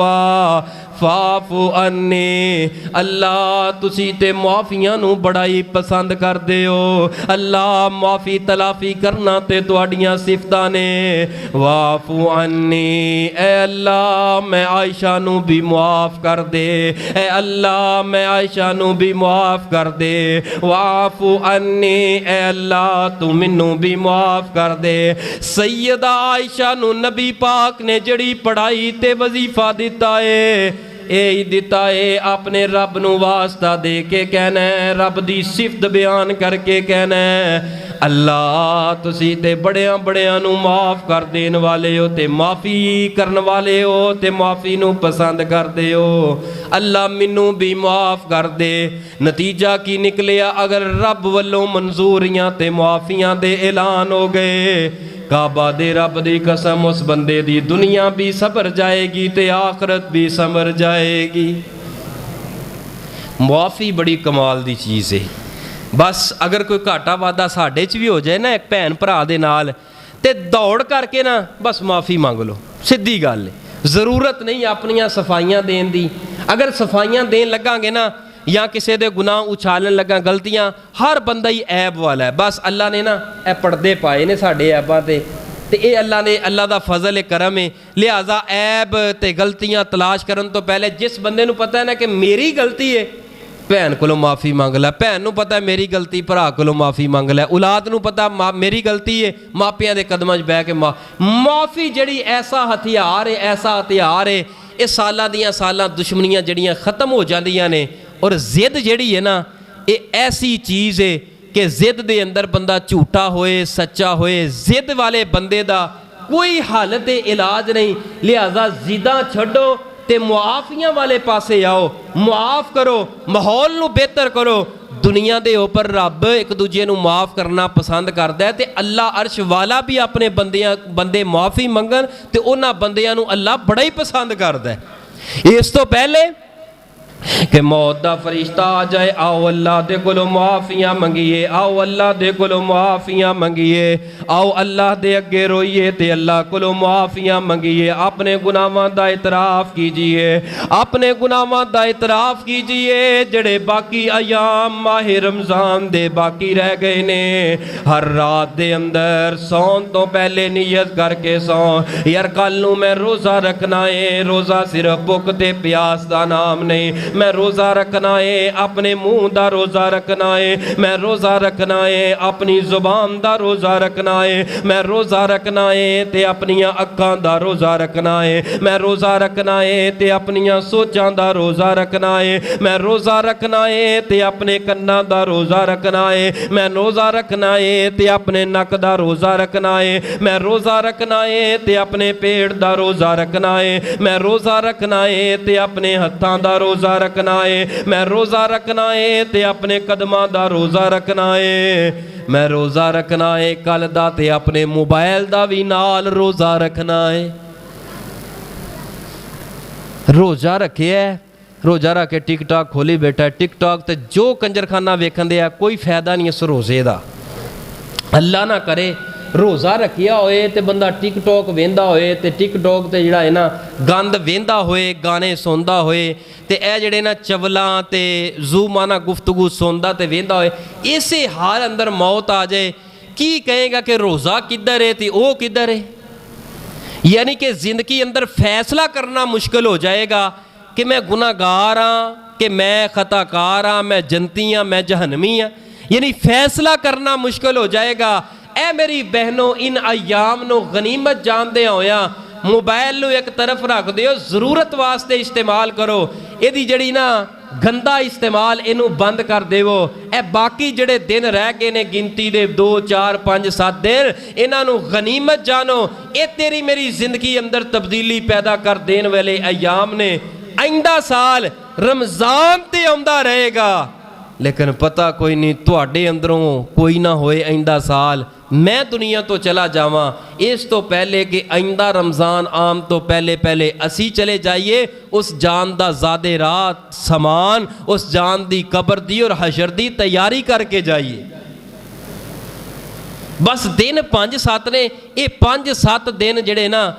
ਫਾਫੂ ਅੰਨੀ। ਅੱਲਾ ਤੁਸੀਂ ਤੇ ਮੁਆਫੀਆਂ ਨੂੰ ਬੜਾ ਹੀ ਪਸੰਦ ਕਰਦੇ ਹੋ। ਅੱਲਾ ਮੁਆਫੀ ਤਲਾਫੀ ਕਰਨਾ ਤੇ ਤੁਹਾਡੀਆਂ ਸਿਫਤਾਂ ਨੇ। ਵਾਫੂ ਅੰਨੀ, ਐ ਅੱਲਾ ਮੈਂ ਆਇਸ਼ਾ ਨੂੰ ਵੀ ਮੁਆਫ ਕਰ ਦੇ। ਐ ਅੱਲਾ ਮੈਂ ਆਇਸ਼ਾ ਨੂੰ ਵੀ ਮੁਆਫ ਕਰ ਦੇ। ਵਾਫੂ ਅੰਨੀ, ਐ ਅੱਲਾ ਤੂੰ ਮੈਨੂੰ ਵੀ ਮੁਆਫ ਕਰ ਦੇ। ਸੈਯਦਾ ਆਇਸ਼ਾ ਨੂੰ ਨਬੀ ਪਾਕ ਨੇ ਜਿਹੜੀ ਪੜ੍ਹਾਈ ਤੇ ਵਜ਼ੀਫਾ ਦਿੱਤਾ ਏ, ਇਹ ਦਿੱਤਾ ਏ ਆਪਣੇ ਰੱਬ ਨੂੰ ਵਾਸਤਾ ਦੇ ਕੇ ਕਹਿਣਾ, ਰੱਬ ਦੀ ਸਿਫਤ ਬਿਆਨ ਕਰਕੇ ਕਹਿਣਾ, ਅੱਲਾ ਤੁਸੀਂ ਤੇ ਬੜਿਆਂ ਬੜਿਆਂ ਨੂੰ ਮਾਫ ਕਰ ਦੇਣ ਵਾਲੇ ਹੋ ਤੇ ਮਾਫੀ ਕਰਨ ਵਾਲੇ ਹੋ ਤੇ ਮਾਫੀ ਨੂੰ ਪਸੰਦ ਕਰਦੇ ਹੋ। ਅੱਲਾ ਮੈਨੂੰ ਵੀ ਮਾਫ ਕਰ ਦੇ। ਨਤੀਜਾ ਕੀ ਨਿਕਲਿਆ? ਅਗਰ ਰੱਬ ਵੱਲੋਂ ਮਨਜ਼ੂਰੀਆਂ ਤੇ ਮੁਆਫੀਆਂ ਦੇ ਐਲਾਨ ਹੋ ਗਏ, ਕਾਬਾ ਦੇ ਰੱਬ ਦੀ ਕਸਮ ਉਸ ਬੰਦੇ ਦੀ ਦੁਨੀਆ ਵੀ ਸਬਰ ਜਾਏਗੀ ਤੇ ਆਖਰਤ ਵੀ ਸਮਰ ਜਾਏਗੀ। ਮੁਆਫੀ ਬੜੀ ਕਮਾਲ ਦੀ ਚੀਜ਼ ਹੈ। ਬਸ ਅਗਰ ਕੋਈ ਘਾਟਾ ਵਾਧਾ ਸਾਡੇ 'ਚ ਵੀ ਹੋ ਜਾਏ ਨਾ ਇੱਕ ਭੈਣ ਭਰਾ ਦੇ ਨਾਲ, ਤੇ ਦੌੜ ਕਰਕੇ ਨਾ ਬਸ ਮਾਫੀ ਮੰਗ ਲਓ, ਸਿੱਧੀ ਗੱਲ ਹੈ। ਜ਼ਰੂਰਤ ਨਹੀਂ ਆਪਣੀਆਂ ਸਫਾਈਆਂ ਦੇਣ ਦੀ। ਅਗਰ ਸਫਾਈਆਂ ਦੇਣ ਲੱਗਾਂਗੇ ਨਾ ਜਾਂ ਕਿਸੇ ਦੇ ਗੁਨਾਹ ਉਛਾਲਣ ਲੱਗਾ, ਗਲਤੀਆਂ, ਹਰ ਬੰਦਾ ਹੀ ਐਬ ਵਾਲਾ ਹੈ। ਬਸ ਅੱਲਾ ਨੇ ਨਾ ਇਹ ਪਰਦੇ ਪਾਏ ਨੇ ਸਾਡੇ ਐਬਾਂ ਤੇ ਇਹ ਅੱਲਾ ਨੇ, ਅੱਲਾ ਦਾ ਫਜ਼ਲ ਹੈ, ਕਰਮ ਹੈ। ਲਿਹਾਜ਼ਾ ਐਬ ਤੇ ਗਲਤੀਆਂ ਤਲਾਸ਼ ਕਰਨ ਤੋਂ ਪਹਿਲੇ ਜਿਸ ਬੰਦੇ ਨੂੰ ਪਤਾ ਹੈ ਨਾ ਕਿ ਮੇਰੀ ਗਲਤੀ ਹੈ, ਭੈਣ ਕੋਲੋਂ ਮਾਫੀ ਮੰਗ ਲੈ। ਭੈਣ ਨੂੰ ਪਤਾ ਮੇਰੀ ਗਲਤੀ, ਭਰਾ ਕੋਲੋਂ ਮਾਫੀ ਮੰਗ ਲੈ। ਔਲਾਦ ਨੂੰ ਪਤਾ ਮੇਰੀ ਗਲਤੀ ਹੈ, ਮਾਪਿਆਂ ਦੇ ਕਦਮਾਂ 'ਚ ਬਹਿ ਕੇ ਮਾਫੀ ਜਿਹੜੀ ਐਸਾ ਹਥਿਆਰ ਹੈ, ਐਸਾ ਹਥਿਆਰ ਹੈ। ਇਹ ਸਾਲਾਂ ਦੀਆਂ ਸਾਲਾਂ ਦੁਸ਼ਮਣੀਆਂ ਜਿਹੜੀਆਂ ख़त्म ਹੋ ਜਾਂਦੀਆਂ ਨੇ। ਔਰ ਜ਼ਿੱਦ ਜਿਹੜੀ ਹੈ ਨਾ, ਇਹ ਐਸੀ ਚੀਜ਼ ਹੈ ਕਿ ਜ਼ਿੱਦ ਦੇ ਅੰਦਰ ਬੰਦਾ ਝੂਠਾ ਹੋਏ ਸੱਚਾ ਹੋਏ, ਜ਼ਿੱਦ ਵਾਲੇ ਬੰਦੇ ਦਾ ਕੋਈ ਹੱਲ ਤੇ ਇਲਾਜ ਨਹੀਂ। ਲਿਹਾਜ਼ਾ ਜ਼ਿੱਦਾਂ ਛੱਡੋ ਤੇ ਮੁਆਫੀਆਂ ਵਾਲੇ ਪਾਸੇ ਆਓ, ਮੁਆਫ ਕਰੋ, ਮਾਹੌਲ ਨੂੰ ਬਿਹਤਰ ਕਰੋ। ਦੁਨੀਆ ਦੇ ਉੱਪਰ ਰੱਬ ਇੱਕ ਦੂਜੇ ਨੂੰ ਮਾਫ ਕਰਨਾ ਪਸੰਦ ਕਰਦਾ ਹੈ ਤੇ ਅੱਲਾ ਅਰਸ਼ ਵਾਲਾ ਵੀ ਆਪਣੇ ਬੰਦੇ ਮਾਫੀ ਮੰਗਣ ਤੇ ਉਹਨਾਂ ਬੰਦਿਆਂ ਨੂੰ ਅੱਲਾ ਬੜਾ ਹੀ ਪਸੰਦ ਕਰਦਾ ਹੈ। ਇਸ ਤੋਂ ਪਹਿਲੇ کہ موت دا فرشتہ آ جائے، آؤ اللہ دے کولو معافیاں منگیے، آؤ اللہ دے کولو معافیاں منگیے، آؤ اللہ دے اگے روئیے تے اللہ کولو معافیاں منگیے، اپنے گناہاں دا اعتراف کیجئے، اپنے گناہاں دا اعتراف کیجئے جڑے باقی ایام ماہ رمضان دے باقی رہ گئے نے۔ ہر رات دے اندر سون تو پہلے نیت کر کے سون، یار کل نو میں روزہ رکھنا ہے۔ روزہ صرف بھوک تے پیاس دا نام نہیں، میں روزہ رکھنا ہے، اپنے منہ دا روزہ رکھنا ہے، میں روزہ رکھنا ہے، اپنی زبان دا روزہ رکھنا ہے، میں روزہ رکھنا ہے تے اپنیاں اکھاں دا روزہ رکھنا ہے، میں روزہ رکھنا ہے تے اپنیاں سوچاں دا روزہ رکھنا ہے، میں روزہ رکھنا ہے تے اپنے کناں دا روزہ رکھنا ہے، میں روزہ رکھنا ہے تے اپنے نک دا روزہ رکھنا ہے، میں روزہ رکھنا ہے تے اپنے پیٹ دا روزہ رکھنا ہے، میں روزہ رکھنا ہے تے اپنے ہتھاں دا روزہ رکھنا ہے، میں روزہ رکھنا ہے تے اپنے قدماں دا روزہ رکھنا ہے، میں روزہ رکھنا ہے کل دا تے اپنے موبائل دا بھی نال روزہ رکھنا ہے۔ روزہ رکھے ہے، روزہ رکھ کے ٹک ٹاک کھولی بیٹھا ہے، ٹک ٹاک تے جو کنجرخانہ ویکھن دے ہے کوئی فائدہ نہیں اس روزے دا۔ اللہ نہ کرے روزہ رکھیا ہوئے تے بندہ ٹک ٹاک ویندا ہوئے تے ٹک ٹاک تے جڑا ہے نا گند ویندا ہوئے، گانے سوندا ہوئے تے اے جڑے نا چولاں تے زو مانا گفتگو سوندا تے ویندا ہوئے، اسے حال اندر موت آ جائے، کی کہیں گا کہ روزہ کدھر ہے تے او کدھر ہے؟ یعنی کہ زندگی اندر فیصلہ کرنا مشکل ہو جائے گا کہ میں گناہگار ہاں کہ میں خطا کار ہاں، میں جنتی ہاں، میں جہنمی ہاں، یعنی فیصلہ کرنا مشکل ہو جائے گا۔ اے میری بہنوں ان ایام نو غنیمت جان دے ہویا، موبائل نو ایک طرف رکھ دیو، ضرورت واسطے استعمال کرو، یہ دی جڑی نا گندا استعمال اینو بند کر دیو۔ اے باقی جڑے دن رہ گئے نے گنتی دے 2 4 5 7 دن، انہاں نو غنیمت جانو، اے تیری میری زندگی اندر تبدیلی پیدا کر دین والے ایام نے۔ آئندہ سال رمضان تے آندا رہے گا لیکن پتہ کوئی نہیں تواڈے اندروں کوئی نہ ہوئے آئندہ سال میں دنیا تو چلا جاواں، اس تو پہلے کہ آئندہ رمضان عام تو پہلے اسی چلے جائیے، اس جان دا زادے رات سامان، اس جان دی قبر دی اور حشر دی تیاری کر کے جائیے۔ بس دن 5 7 نے، یہ 5 7 دن جڑے نا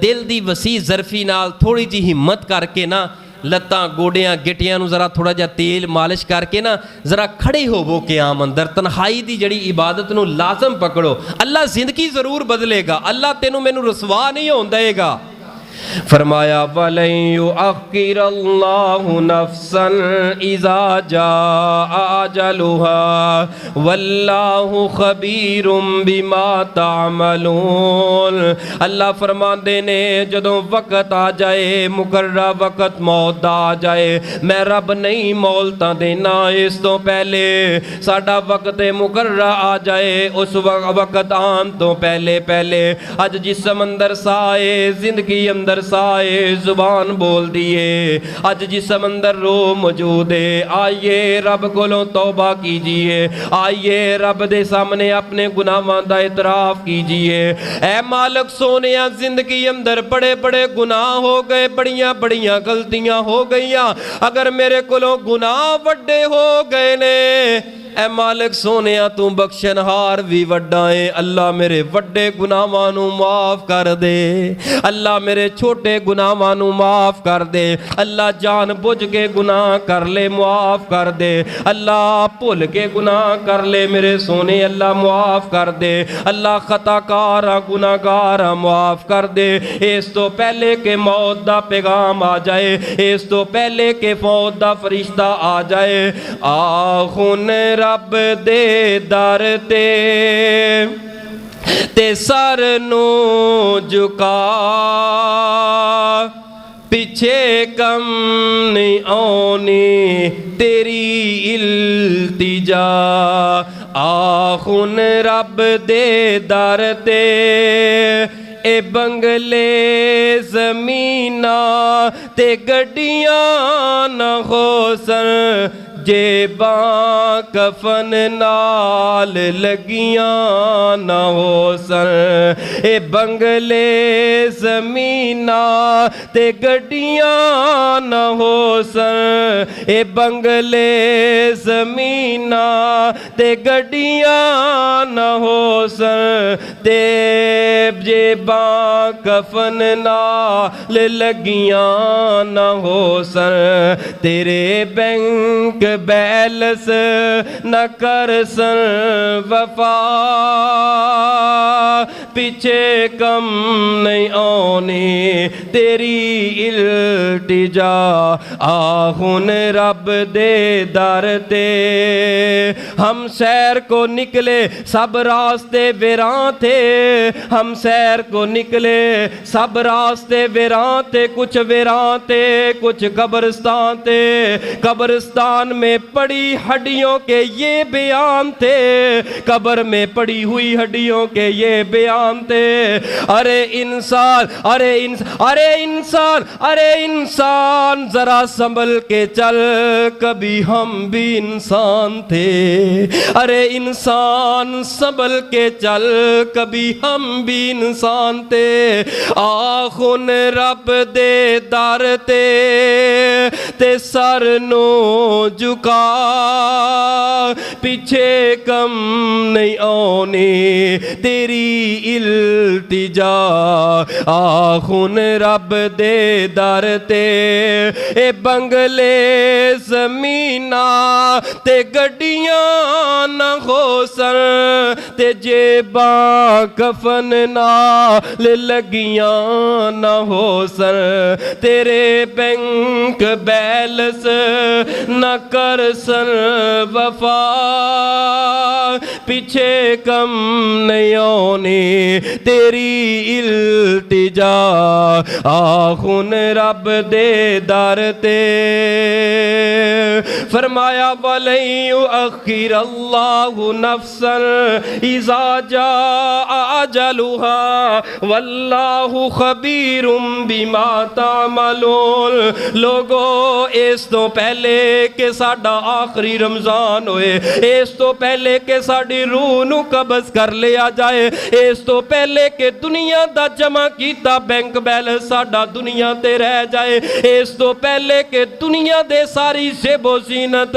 ਦਿਲ ਦੀ ਵਸੀ ਜ਼ਰਫੀ ਨਾਲ ਥੋੜੀ ਜਿਹੀ ਹਿੰਮਤ ਕਰਕੇ ਨਾ ਲੱਤਾਂ ਗੋਡਿਆਂ ਗਿੱਟਿਆਂ ਨੂੰ ਜ਼ਰਾ ਥੋੜਾ ਜਿਹਾ ਤੇਲ ਮਾਲਿਸ਼ ਕਰਕੇ ਨਾ ਜ਼ਰਾ ਖੜੇ ਹੋਵੋ ਕਿਆਮ ਅੰਦਰ ਤਨਹਾਈ ਦੀ ਜਿਹੜੀ ਇਬਾਦਤ ਨੂੰ ਲਾਜ਼ਮ ਪਕੜੋ ਅੱਲਾ ਜ਼ਿੰਦਗੀ ਜ਼ਰੂਰ ਬਦਲੇਗਾ ਅੱਲਾ ਤੈਨੂੰ ਮੈਨੂੰ ਰਸਵਾ ਨਹੀਂ ਹੋਣ ਦੇਗਾ फरमाया वलन युअख्खिर अल्लाहु नफ्सन इज़ा जाअ अजलुहा वल्लाहु खबीरुम बिमा तामलून अल्लाह फरमाते ने जदों वक्त आ जाए मुकर्रा वक्त मौत दा आ जाए मैं रब नहीं मौलता देना इस तो पहले साडा वक्त मुकर्रा आ जाए उस वक्त आन तो पहले पहले अज जिस्म अंदर साए जिंदगी अंदर साए जुबान बोल दिए अज जिस्म अंदर रो मौजूद है आइए रब कोलों तौबा कीजिए आइए रब दे सामने अपने गुनाहां दा इतराफ कीजिए ऐ मालिक सोनिया जिंदगी अंदर बड़े बड़े गुनाह हो गए बड़ियां बड़ियां गलतियां हो गईयां अगर मेरे कोलों गुनाह वड्डे हो गए ने ऐ मालिक सोनिया तू बख्शनहार भी वड्डा है अल्लाह मेरे वड्डे गुनाहां नू माफ कर दे अल्लाह मेरे छोटे गुनाहां नू माफ कर दे अल्लाह जान बुझ के गुनाह कर ले माफ कर दे अल्लाह भुल के गुनाह कर ले मेरे सोने अल्लाह माफ कर दे अल्लाह खताकार गुनाहगार माफ कर दे इस तो पहले के मौत दा पैगाम आ जाए इस तो पहले के मौत दा फरिश्ता आ जाए आखुन रब दे दर ते सर नू झुका पीछे कम नहीं आनी तेरी इल्तिजा आखुन रब दे दर ते ए बंगले जमीना ते गड्डियां न होसन जेबां कफन नाल लगियां न होसन ए बंगले जमीना ते गड्डियां न होसन ए बंगले जमीना ते गड्डियां न होसन ते जेबां कफन नाल लगियां न होसन तेरे बैंक बैलस न कर सन वफा पीछे कम नहीं आनी तेरी इल्तिजा आहुन रब दे दर ते हम सैर को निकले सब रास्ते वेरां थे हम सैर को निकले सब रास्ते वेरां थे कुछ वेरां थे कुछ कब्रिस्तान थे कब्रिस्तान में पड़ी हड्डियों के ये बयान थे कब्र में पड़ी हुई हड्डियों के ये बयान थे अरे इंसान अरे इंसान अरे इंसान जरा संभल के चल कभी हम भी इंसान थे अरे इंसान संभल के चल कभी हम भी इंसान थे आखुन रब दे दर ते सर नो झुका पीछे कम नहीं आनी तेरी इल्तिजा आखुन रब दे दर ते ए बंगले जमीना ते गड्डियां न होसन ते जेबां कफन नाल लगियां न होसन तेरे बैंक बैलेंस न कर सन वफा पीछे कम नहीं आनी तेरी इल्तिजा आखुन रब दे दर ते फरमाया वलन युअख्खिर अल्लाहु नफ्सन इज़ा जाअ अजलुहा वल्लाहु खबीरुम बिमा तामलून लोगो इस तो पहले कि साडा आखिरी रमजान होए इस तो पहले कि साड़ी रूह नू कब्ज़ कर लिया जाए। इस तो पहले कि दुनिया दा जमा कीता बैंक बैलेंस साडा दुनिया ते रह जाए, इस तो पहले कि दुनिया दे सारी ज़ेबो ज़ीनत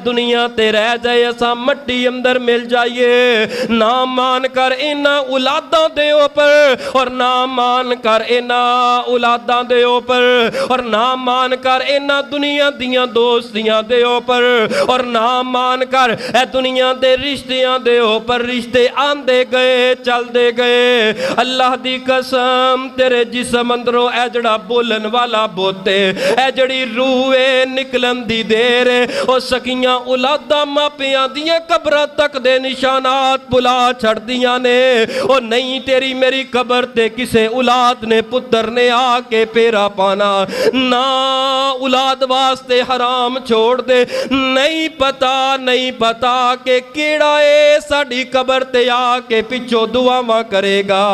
दुनिया ते रह जाए, असा मट्टी अंदर मिल जाइए। ना मान कर इन्हां औलादां दे ऊपर और ना मान कर इन्हां औलादां दे ऊपर और ना मान कर इन्हां दुनिया दियां दोस्तियां दे ऊपर और ना मान कर ए दुनिया दे रिश्तियां दे ऊपर। रिश्ते आंदे गए चलते गए, अल्लाह दी कसम तेरे जिस्म अंदरों ए जड़ा बोलन वाला बोते ए जड़ी रूह निकलन दी देर ओ सकियां औलादां मापियां दियां कब्रां तक दे निशानात बुला छड़दियां ने। ओ नहीं तेरी मेरी कबर ते किसे औलाद ने पुत्र ने आके फेरा पाना ना, औलाद वास्ते हराम छोड़ दे। नहीं पता कि केड़ा ए साडी कबर ते आके पिछो दुआवां करेगा।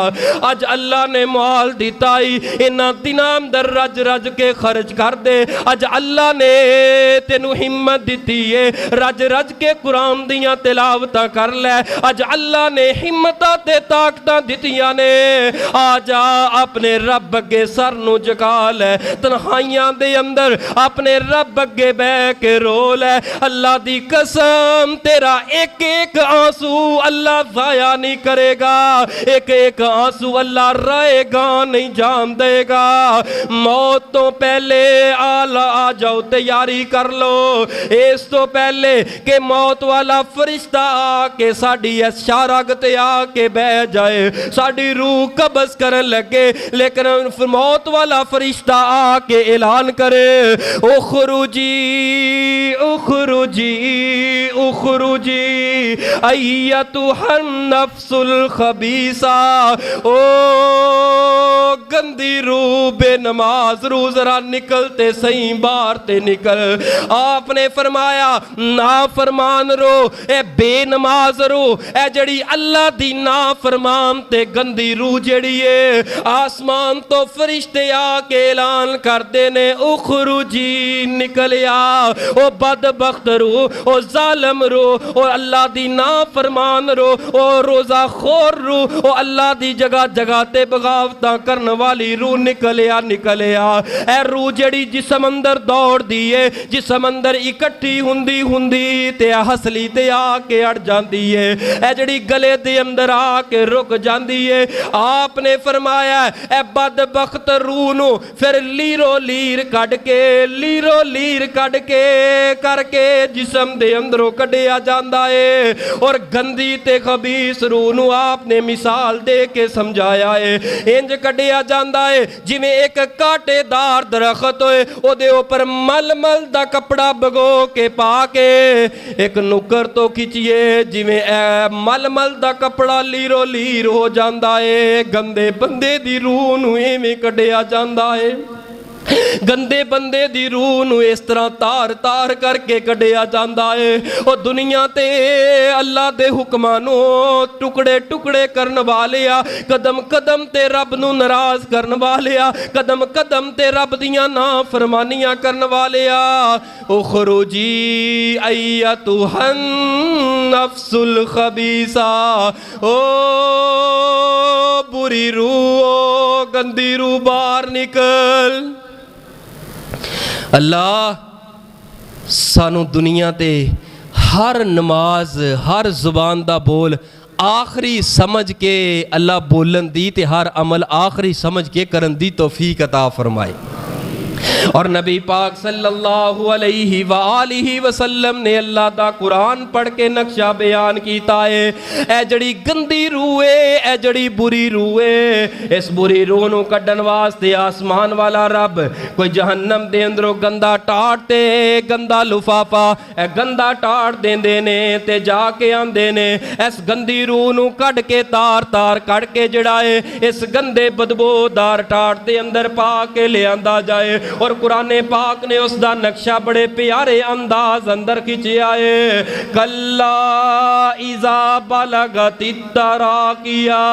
अज अल्लाह ने माल दिता ही इन्हां दिनां अंदर रज रज के खर्च कर दे। अज अल्लाह ने तेनू हिम्मत दिती है, रज रज के कुरान दियां तिलावतां कर ले। अज अल्लाह ने हिम्मतां ते ताकतां दितियां ने, आ जा अपने रब अगे सर नू झुका ले, तन्हाइयां दे अंदर अपने रब अगे बह के रो ले। अल्लाह दी कसम तेरा एक एक आंसू अल्लाह जाया नहीं करेगा, एक एक आंसू अल्लाह रहेगा नहीं जान देगा। मौत तो पहले आ जाओ, तैयारी कर लो इस तो पहले कि मौत वाला फरिश्ता आके साड़ी शारग ते आके बह जाए, साड़ी रूह कब्ज़ करन लगे। लेकिन मौत वाला फरिश्ता आके ऐलान करे उखरुजी उखरुजी उखरुजी अय्यतुहन नफ्सुल खबीसा। ओ गंदी रूह बेनमाज रूह जरा निकलते सही बाहर ते निकल। आपने फरमाया ना फरमान रो ए बेनमाज रो ए जड़ी अल्लाह दी ना फरमान ते गंदी रूह जड़ी है। आसमान तो फरिश्ते आके ऐलान करते ने उखरुजी निकलिया ओ बदबख्त रूह ओ जालिम रूह ओ अल्लाह दी ना फरमान रो ओ रोजा खोर रूह ओ अल्लाह दी जगह जगह ते बगावतां करन वाली रूह निकलिया ए रूह जड़ी जिस्म अंदर दौड़ दी है, जिस्म अंदर इकट्ठी हुंदी हुंदी ते हसली ते आके अड़ जाती है, ए जड़ी गले दे अंदर आके रुक जाती है। आपने फरमाया ए बदबख्त रूह नू फिर लीरो लीर कढ़ के करके जिस्म दे अंदरों कढ़िया जाता है और गंदी ते खबीस रूह नू आपने मिसाल दे के समझाया है। इंज कढ़िया जाता है जिवें एक काटेदार दरखत होए ओदे ऊपर मलमल दा कपड़ा बगो के पा के एक नुकर तो खिंचिए जिवें मलमल दा कपड़ा लीरो लीर हो जाता है। गंदे बंदे दी रूह नू इवें कढ़िया जाता है, गंदे बंदे दी रूह नू इस तरह तार तार करके कढ़िया जाता है। और दुनिया ते अल्लाह दे हुक्मां नू टुकड़े टुकड़े करन वाले आ, कदम कदम ते रब नू नाराज करन वाले आ, कदम कदम ते रब दियां ना फरमानियां करन वाले आ। उखरुजी अय्यतुहन नफ्सुल खबीसा ओ बुरी रूह ओ गंदी रूह बाहर निकल। अल्लाह सानू दुनिया ते हर नमाज हर जुबान दा बोल आखरी समझ के अल्लाह बोलन दी ते हर अमल आखरी समझ के करन दी तौफीक अता फरमाए। और नबी पाक सल्लल्लाहु अलैहि वालिहि वसल्लम ने अल्लाह दा कुरान पढ़ के नक्शा बयान कीता है। ए जड़ी गंदी रूह है, ए जड़ी बुरी रूह है, इस बुरी रूह नू कड्डन वास्ते आसमान वाला रब कोई जहन्नम दे अंदरों गंदा टाट ते गंदा लुफाफा ए गंदा टाट देंदे ने ते जाके आंदे ने इस गंदी रूह नू कढ़ के तार तार कढ़ के जड़ा है इस गंदे बदबूदार टाट दे अंदर पा के ले आंदा जाए। और कुरान पाक ने उसका नक्शा बड़े प्यारे अंदाज अंदर खिंचिया है। कल्ला इज़ा बलगति तराकिया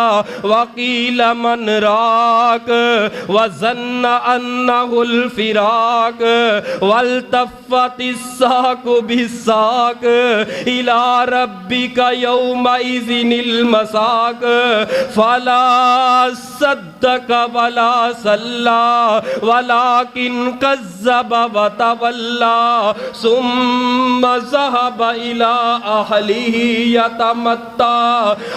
वकील मन राक वज़न्न अन्नहुल फिराक वल्तफ़्फ़तिस साक़ बिस्साक़ इला रब्बिका यौमइज़िनिल मसाक़ फला सद्दक़ वला सल्ला वलाकिन कज़्ज़ब व तवल्ला सुम्मा ज़हब इला अहलिही यतमत्ता।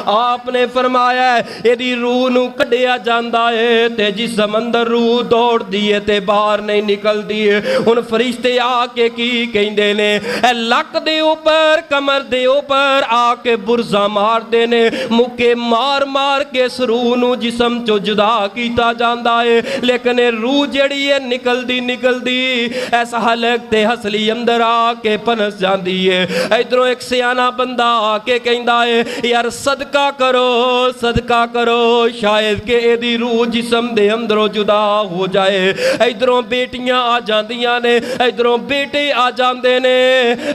आपने फरमाया यदि रूह नू कढ़िया जांदा है ते जिसम अंदर रूह दौड़दी है ते बाहर नहीं निकलदी है। हुण फरिश्ते आके की कहंदे ने ए लक दे ऊपर कमर दे ऊपर आके बुरजा मारदे ने, मुक्के मार मार के इस रूह नू जिसम चो जुदा कीता जांदा है। लेकिन रूह जेड़ी है निकलदी निकलदी इस हलक ते हसली अंदर आके पनस जांदी है। इधरों एक सियाना बंदा आके कहंदा है यार सदका करो शायद के एदी रूह जिसम दे अंदरों जुदा हो जाए। इधरों बेटियां आ जांदियां ने, इधरों बेटे आ जांदे ने।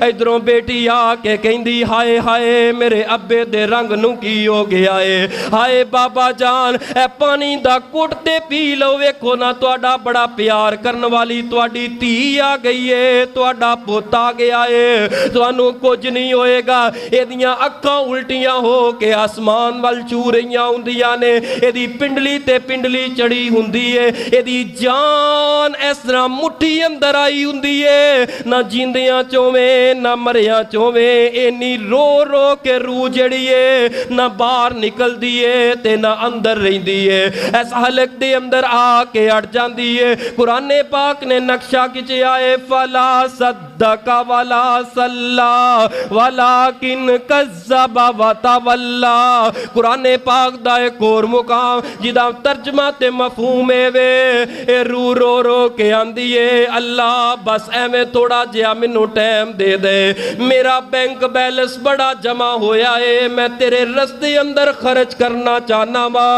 इधरों बेटी आके कहंदी हाय हाय मेरे अब्बे दे रंग नू की हो गया है, हाय बाबा जान ए पानी दा घुट ते पी लो, वेखो ना तुहाडा बड़ा प्यार करन वाली तुहाडी धी आ गई है, तुहाडा पुੱਤ आ गया है, तुहानू कुछ नहीं होएगा। एदियां अखां उल्टियां हो के आसमान वल चू रहीआं हुंदियां ने, एदी पिंडली ते पिंडली चढ़ी हुंदी है, एदी जान इस तरह मुट्ठी अंदर आई हुंदी है, ना जींदियां चोवें ना मरियां चोवें। इन्नी रो रो के रूह जड़ी है ना बाहर निकलदी है ते ना अंदर रहिंदी है, इस हलक दे अंदर आके अड़ जांदी है। कुरान पाक ने नक्शा खिंचिया है फला सद्दका वला सल्ला वलाकिन कज़्ज़ब व तवल्ला। कुरान पाक दा एक और मुकाम जिदा तर्जमा ते मफहूम है वे ए रू रो रो के आंदी है अल्लाह बस एवें थोड़ा जिहा मैनू टाइम दे दे, मेरा बैंक बैलेंस बड़ा जमा होया है, मैं तेरे रस्ते अंदर खर्च करना चाहना वा।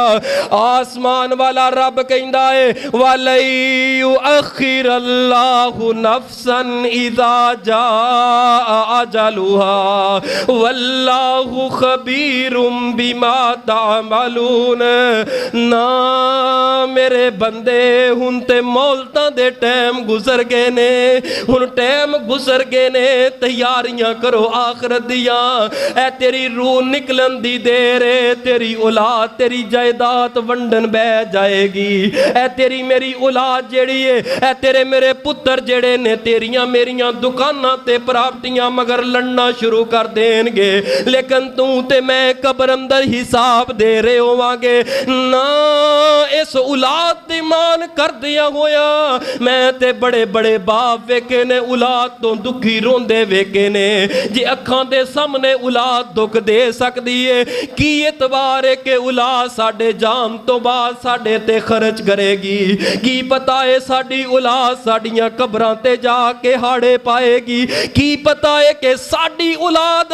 आसमान वाला रब कहंदा है वलै युअखिर अल्लाहु नफ्सन इज़ा जाअ अजलुहा वल्लाहु खबीरुम बिमा तामलून। ना मेरे बंदे हुण ते मौलतां दे टाइम गुजर गए ने, हुण टाइम गुजर गए ने, तैयारियां करो आखिरत दियां। ए तेरी रूह निकलन दी देर है, तेरी औलाद तेरी जायदाद वंडन बह जाएगी। ए तेरी मेरी औलाद जेड़ी है, ए तेरे मेरे पुत्र जेड़े ने तेरियां मेरियां दुकानां ते प्राप्तियां मगर लड़ना शुरू कर देंगे, लेकिन तू ते मैं कब्र अंदर हिसाब दे रहे होवांगे। ना इस औलाद दी मान कर दिया होया मैं ते बड़े बड़े बाप वेखे ने औलाद तो दुखी रोंदे वेखे ने। जे अखां दे सामने औलाद दुख दे सकदी है, की एतबार है कि औलाद साडे जान तो बाद साडे ते खर्च करेगी? की पता है साडी औलाद साडियां कब्रां ते जाके हाड़े पाएगी? की पता है कि साडी औलाद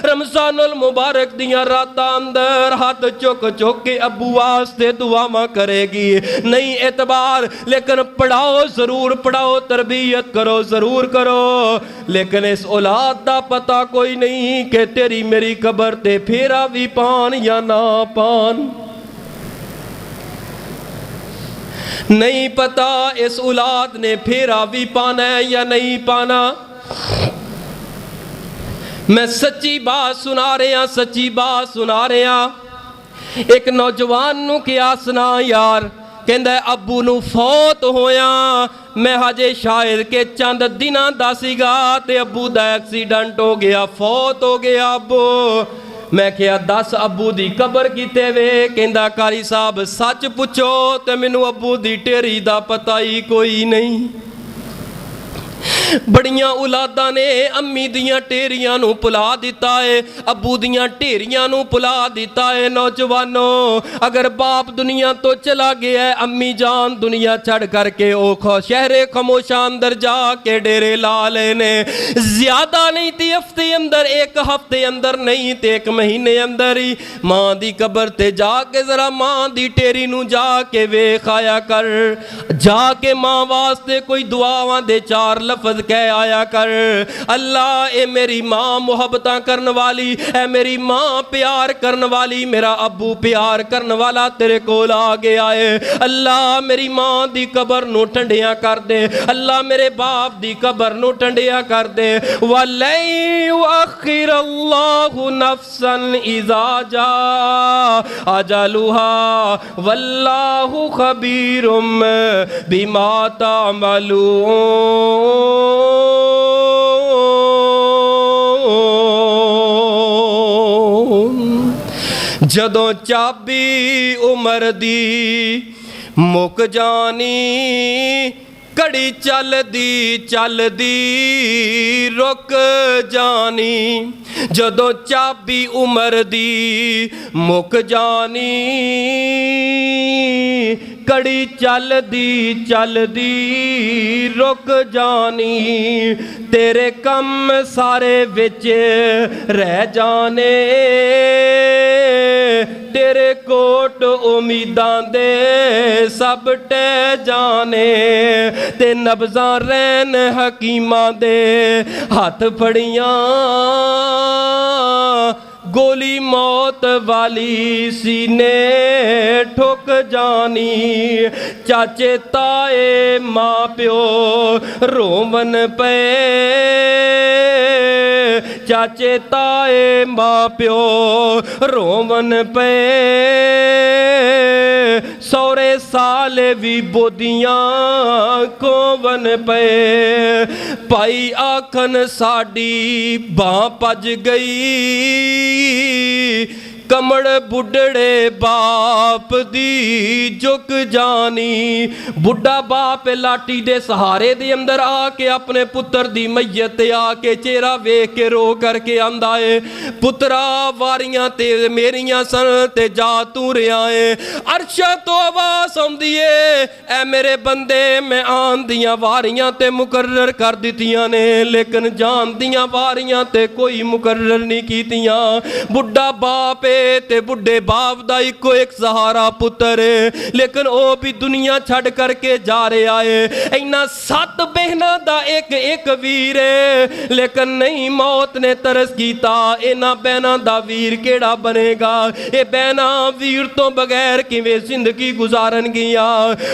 रमजानुल मुबारक दियां रातां अंदर हाथ चुक चुक के अबू वास्ते दुआवां करेगी? नहीं एतबार, लेकिन पढ़ाओ जरूर पढ़ाओ, तरबियत करो जरूर करो, लेकिन इस औलाद दा पता कोई नहीं कि तेरी मेरी कब्र ते फेरा भी पान या ना पान। नहीं पता इस औलाद ने फेरा भी पाना है या नहीं पाना। मैं सच्ची बात सुना रहा, सच्ची बात सुना रहा। एक नौजवान नू क्या सुना यार, कहंदा अबू नू फौत होया, मैं हजे शायद के चंद दिनां दा सीगा ते अबू दा एक्सीडेंट हो गया, फौत हो गया अबू। मैं क्या दस अबू दी कबर किते वे? कहंदा कारी साहब सच पुछो ते मैनू अबू दी ढेरी दा पता ही कोई नहीं। बड़ियां औलादां ने अम्मी दियां ढेरियां नूं भुला दिता है, अबू दियां ढेरियां नूं भुला दिता है। नौजवानों, अगर बाप दुनिया तो चला गया है, अम्मी जान दुनिया छड़ करके ओ शहरे खमोशा अंदर जाके डेरे ला लेने। ज्यादा नहीं ती हफ्ते अंदर, एक हफ्ते अंदर नहीं ते एक महीने अंदर ही मां दी कबर ते जाके जरा मां दी ढेरी नूं जाके वेख आया कर। जाके मां वास्ते कोई दुआवां दे चार लफज कह आया कर। अल्लाह ए मेरी मां मुहब्बतां करन वाली, ए मेरी मां प्यार करन वाली, मेरा अबू प्यार करन वाला तेरे कोल आ गया है। अल्लाह मेरी मां दी कबर नूं ठंडिया कर दे, अल्लाह मेरे बाप दी कबर नूं ठंडिया कर दे। वलै युअख्खिरल्लाहु नफ्सन इज़ा जा अजलुहा वल्लाहु खबीरुम बिमा तामलून। जदों चाबी उमर दी मुक जानी, घड़ी चलदी चलदी रुक जानी। जदों चाबी उमर दी मुक जानी, घड़ी चलदी चलदी रुक जानी। तेरे कम सारे विच रह जाने, तेरे कोट उम्मीदां दे सब टह जाने। ते नब्ज़ां रैन हकीमां दे हथ फड़ियां, गोली मौत वाली सीने ठुक जानी। चाचे ताए माँ प्यो रोवन पे, चाचे ताए माँ प्यो रोवन पे। सौरे साल भी बोदियां कोवन पे। भाई आखन साड़ी बां भज गई, कमड़ बुढ़ड़े बाप दी झुक जानी। बुढ़ा बाप लाठी दे सहारे दे अंदर आके अपने पुत्र दी मैयत आके चेहरा वेख के रो करके आंदा है, पुत्रा वारियां ते मेरियां सन ते जा तू रिया है। अरशा तो आवाज आउंदी है, ऐ मेरे बंदे मैं आन दियां वारियां ते मुकर्रर कर दित्तियां ने, लेकिन जान दियां वारियां ते कोई मुकर्रर नहीं कीतियां। बुढ़ा बाप ते बुढ़े बाप दा इको एक सहारा पुत्र है, लेकिन ओ भी दुनिया छड़ करके जा रहा है। इन्ना 7 बहना दा एक एक वीर है, लेकिन नहीं मौत ने तरस कीता इन्हां बहना दा वीर केड़ा बनेगा। ये बहना वीर तो बगैर किवें जिंदगी गुजारन गिया।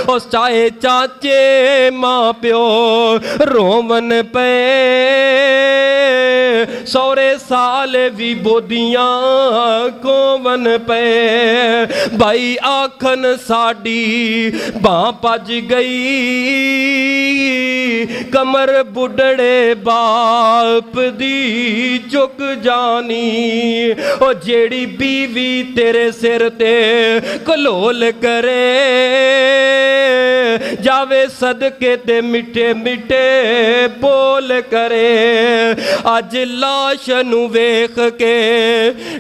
उस चाहे चाचे मां प्यो रोवन पे, सौरे साल भी बोदियां कोवन पे। भाई आखन साड़ी बां भज गई, कमर बुढ़ड़े बाप दी झुक जानी। ओ जेड़ी बीवी तेरे सिर ते कलोल करे, जावे सदके ते मिठे मिठे बोल करे। अज लाश नू वेख के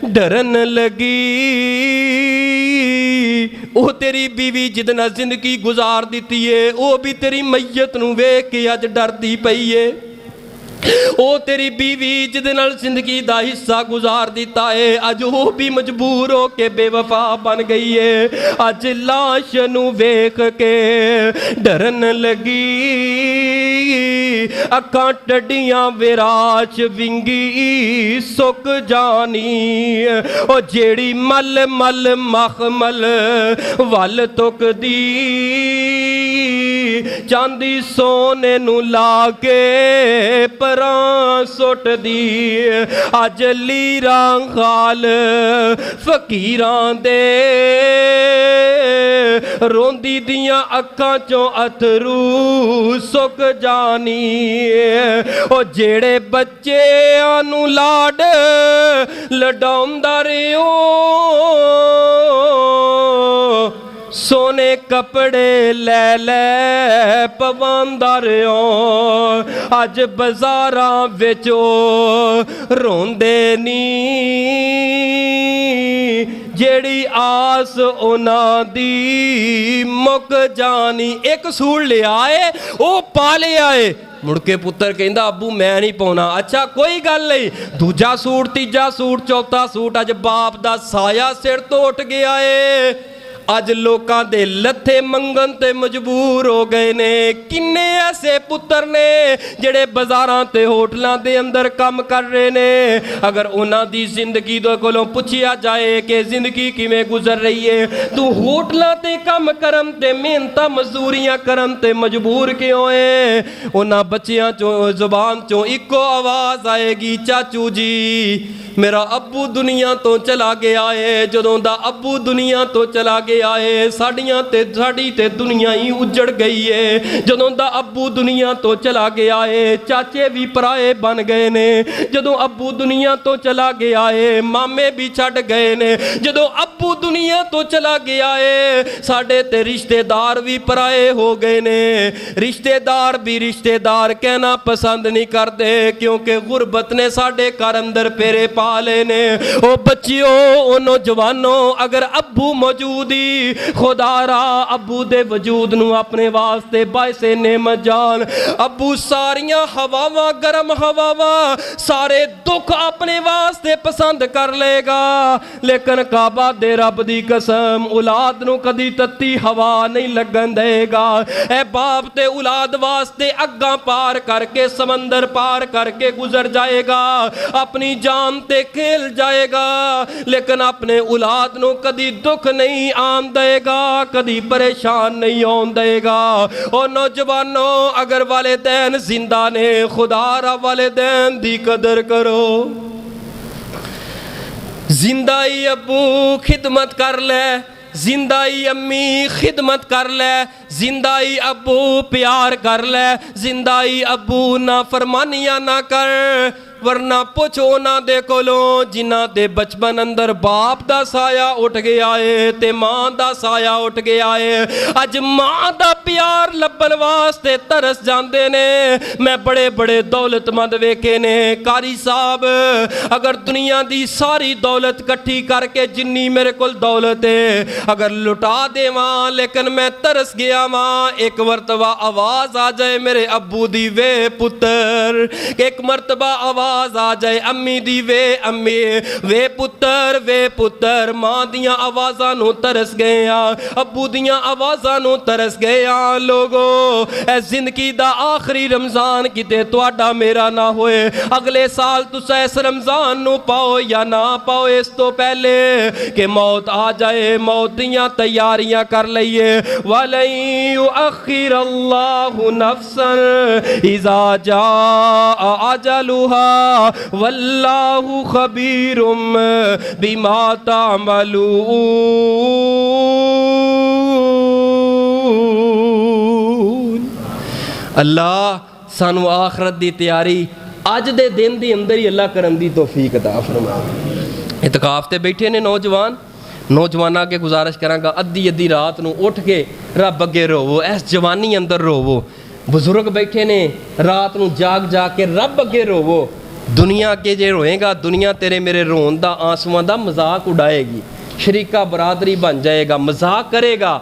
डरन लगी, ओ तेरी बीवी जिद नाल जिंदगी गुजार दिती है, ओ भी तेरी मैयत नू वेख के अज डरदी पई है। ओ तेरी बीवी जिद नाल जिंदगी दा हिस्सा गुजार दिता है, अज वो भी मजबूर हो के बेवफा बन गई है। अज लाश नू वेख के डरन लगी, अखां टड्डियां विराच विंगी सुक जानी। ओ जेड़ी मल मल मखमल वल तुकदी, चांदी सोने नू ला के परां सुट दी। अज लीरां खाल फकीरां दे, रोंदी दियां अखां चों अथरू सुक जानी। ओ जेड़े बच्चे आनू लाड लडाउंदा रियो, सोने कपड़े लै लै पवांदा रहियो अज बाजारां विच रोंदे नी जेड़ी आस उन्हां दी मुक जानी। एक सूट लिया है वो पा लिया है मुड़ के पुत्र कहंदा अबू मैं नहीं पाउणा। अच्छा कोई गल नहीं, दूजा सूट तीजा सूट चौथा सूट अज बाप दा साया सिर तो उठ गया है। अज लोकां दे लथे मंगन ते मजबूर हो गए ने। किन्ने ऐसे पुत्र ने जेड़े बाजारां ते होटलां दे अंदर काम कर रहे ने। अगर उन्हां दी जिंदगी दे कोलों पुछया जाए कि जिंदगी किवें गुजर रही है, तू होटलां ते काम करन ते मेहनतां मजदूरियां करन ते मजबूर क्यों है? उन्हां बच्चियां चों जुबान चों इक्को आवाज़ आएगी, चाचू जी मेरा अब्बू दुनिया तो चला गया है। जदों दा अब्बू दुनिया तो चला गया है साड़ी ते दुनिया ही उजड़ गई है। जदों दा अब्बू दुनिया तो चला गया है चाचे भी पराए बन गए ने। जदों अब्बू दुनिया तो चला गया है मामे भी छड़ गए ने। जदों अब्बू दुनिया तो चला गया है साडे ते रिश्तेदार भी पराए हो गए ने। रिश्तेदार भी रिश्तेदार कहना पसंद नहीं करते क्योंकि गुरबत ने साडे घर अंदर फेरे पाले ने। ओ बच्चियों ओ नौजवानों अगर अब्बू मौजूद ही खुदारा अब्बू दे वजूद नू अपने वास्ते बाइसे नेमत जान। अब्बू सारियां हवावां गर्म हवावां सारे दुख अपने वास्ते पसंद कर लेगा लेकिन काबा दे रब दी कसम औलाद नू कदी तत्ती हवा नहीं लगन देगा। ए बाप ते औलाद वास्ते अग्गां पार करके समंदर पार करके गुजर जाएगा, अपनी जान ते खेल जाएगा लेकिन अपने औलाद नू कदी दुख नहीं आन देगा, कदी परेशान नहीं होन देगा। और नौजवानों अगर वालिदैन जिंदा ने खुदारा वालिदैन दी कदर करो। जिंदा ही अब्बू खिदमत कर ले, जिंदा ही अम्मी खिदमत कर ले, जिंदा ही अब्बू प्यार कर ले, जिंदा ही अब्बू ना फरमानियां ना कर। वरना पुछ उन्हां दे कोलों जिन्हां दे बचपन अंदर बाप दा साया उठ गया है ते मां दा साया उठ गया है। अज मां दा प्यार लभन वास्ते तरस जांदे ने। मैं बड़े बड़े दौलतमंद वेखे ने कारी साहब अगर दुनिया दी सारी दौलत कट्ठी करके जिन्नी मेरे कोल दौलत है अगर लुटा देवां लेकिन मैं तरस गया वां एक मरतबा आवाज आ जाए मेरे अब्बू दी वे पुत्र, एक मरतबा आवाज आ जाए अम्मी दी वे अम्मी वे पुत्र मां दियां आवाज़ां नू तरस गए आ, अब्बू दियां आवाज़ां नू तरस गए आ। लोगो ए जिंदगी दा आखिरी रमजान किते तुहाडा मेरा ना होए। अगले साल तुसा इस रमजान नू पाओ या ना पाओ इस तो पहले कि मौत आ जाए मौत दियां तैयारियां कर लईए। वलन युअखिर अल्लाहु नफ्सन इज़ा जाअ अजलुहा वल्लाहु खबीरुम बिमा तामलून। अल्लाह सानू आखरत दी तैयारी अज दे दिन दी अंदर ही अल्लाह करन दी तौफीक अता फरमाए। इतकाफ ते बैठे ने नौजवान अगे गुजारिश करांगा अद्धी अद्धी रात नू उठ के रब अगे रोवो, इस जवानी अंदर रोवो। बुजुर्ग बैठे ने रात नू जाग के रब अगे रोवो। दुनिया अगे जे रोएगा दुनिया तेरे मेरे रोन दा आंसुआं दा मजाक उड़ाएगी, शरीका बरादरी बन जाएगा, मजाक करेगा।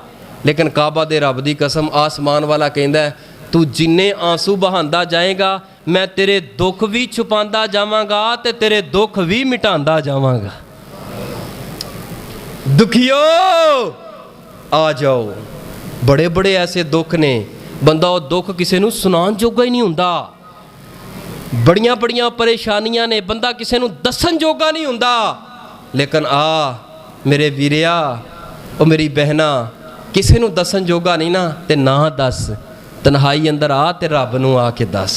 लेकिन काबा दे रब दी कसम आसमान वाला कहंदा है तू जिन्ने आंसू बहांदा जाएगा मैं तेरे दुख भी छुपांदा जावांगा ते तेरे दुख भी मिटांदा जावांगा। दुखियो आ जाओ। बड़े बड़े ऐसे दुख ने बंदा वो दुख किसी नू सुनान जोगा ही नहीं हुंदा। बड़ियां बड़ियां परेशानियां ने बंदा किसी नू दसन जोगा नहीं हुंदा। लेकिन आ मेरे वीरिया ओ मेरी बहना किसी नू दसन जोगा नहीं ना ते ना दस। तन्हाई अंदर आ ते रब नू आके दस,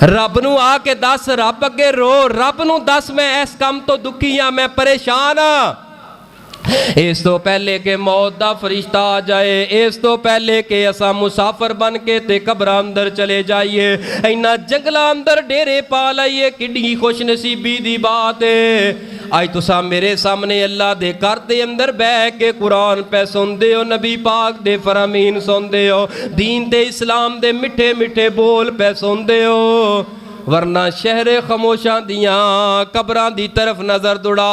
रब नू आके दस, रब अगे रो, रब नू दस मैं इस काम तो दुखी हाँ, मैं परेशान हाँ। इस तो पहले के मौत दा फरिश्ता आ जाए, इस तो पहले के असा मुसाफर बन के ते कब्र अंदर चले जाइए, इन्ना जंगला अंदर डेरे पा लाइए, किड्डी खुश नसीबी दी बात है। अज तुसा मेरे सामने अल्लाह दे घर दे अंदर बह के कुरान पे सुनते हो, नबी पाक दे फरामीन सुनते हो, दीन दे इस्लाम दे मिठे मिठे बोल पे सुनते हो। वरना शहरे खामोशां दियां कब्रां दी तरफ नज़र दुड़ा,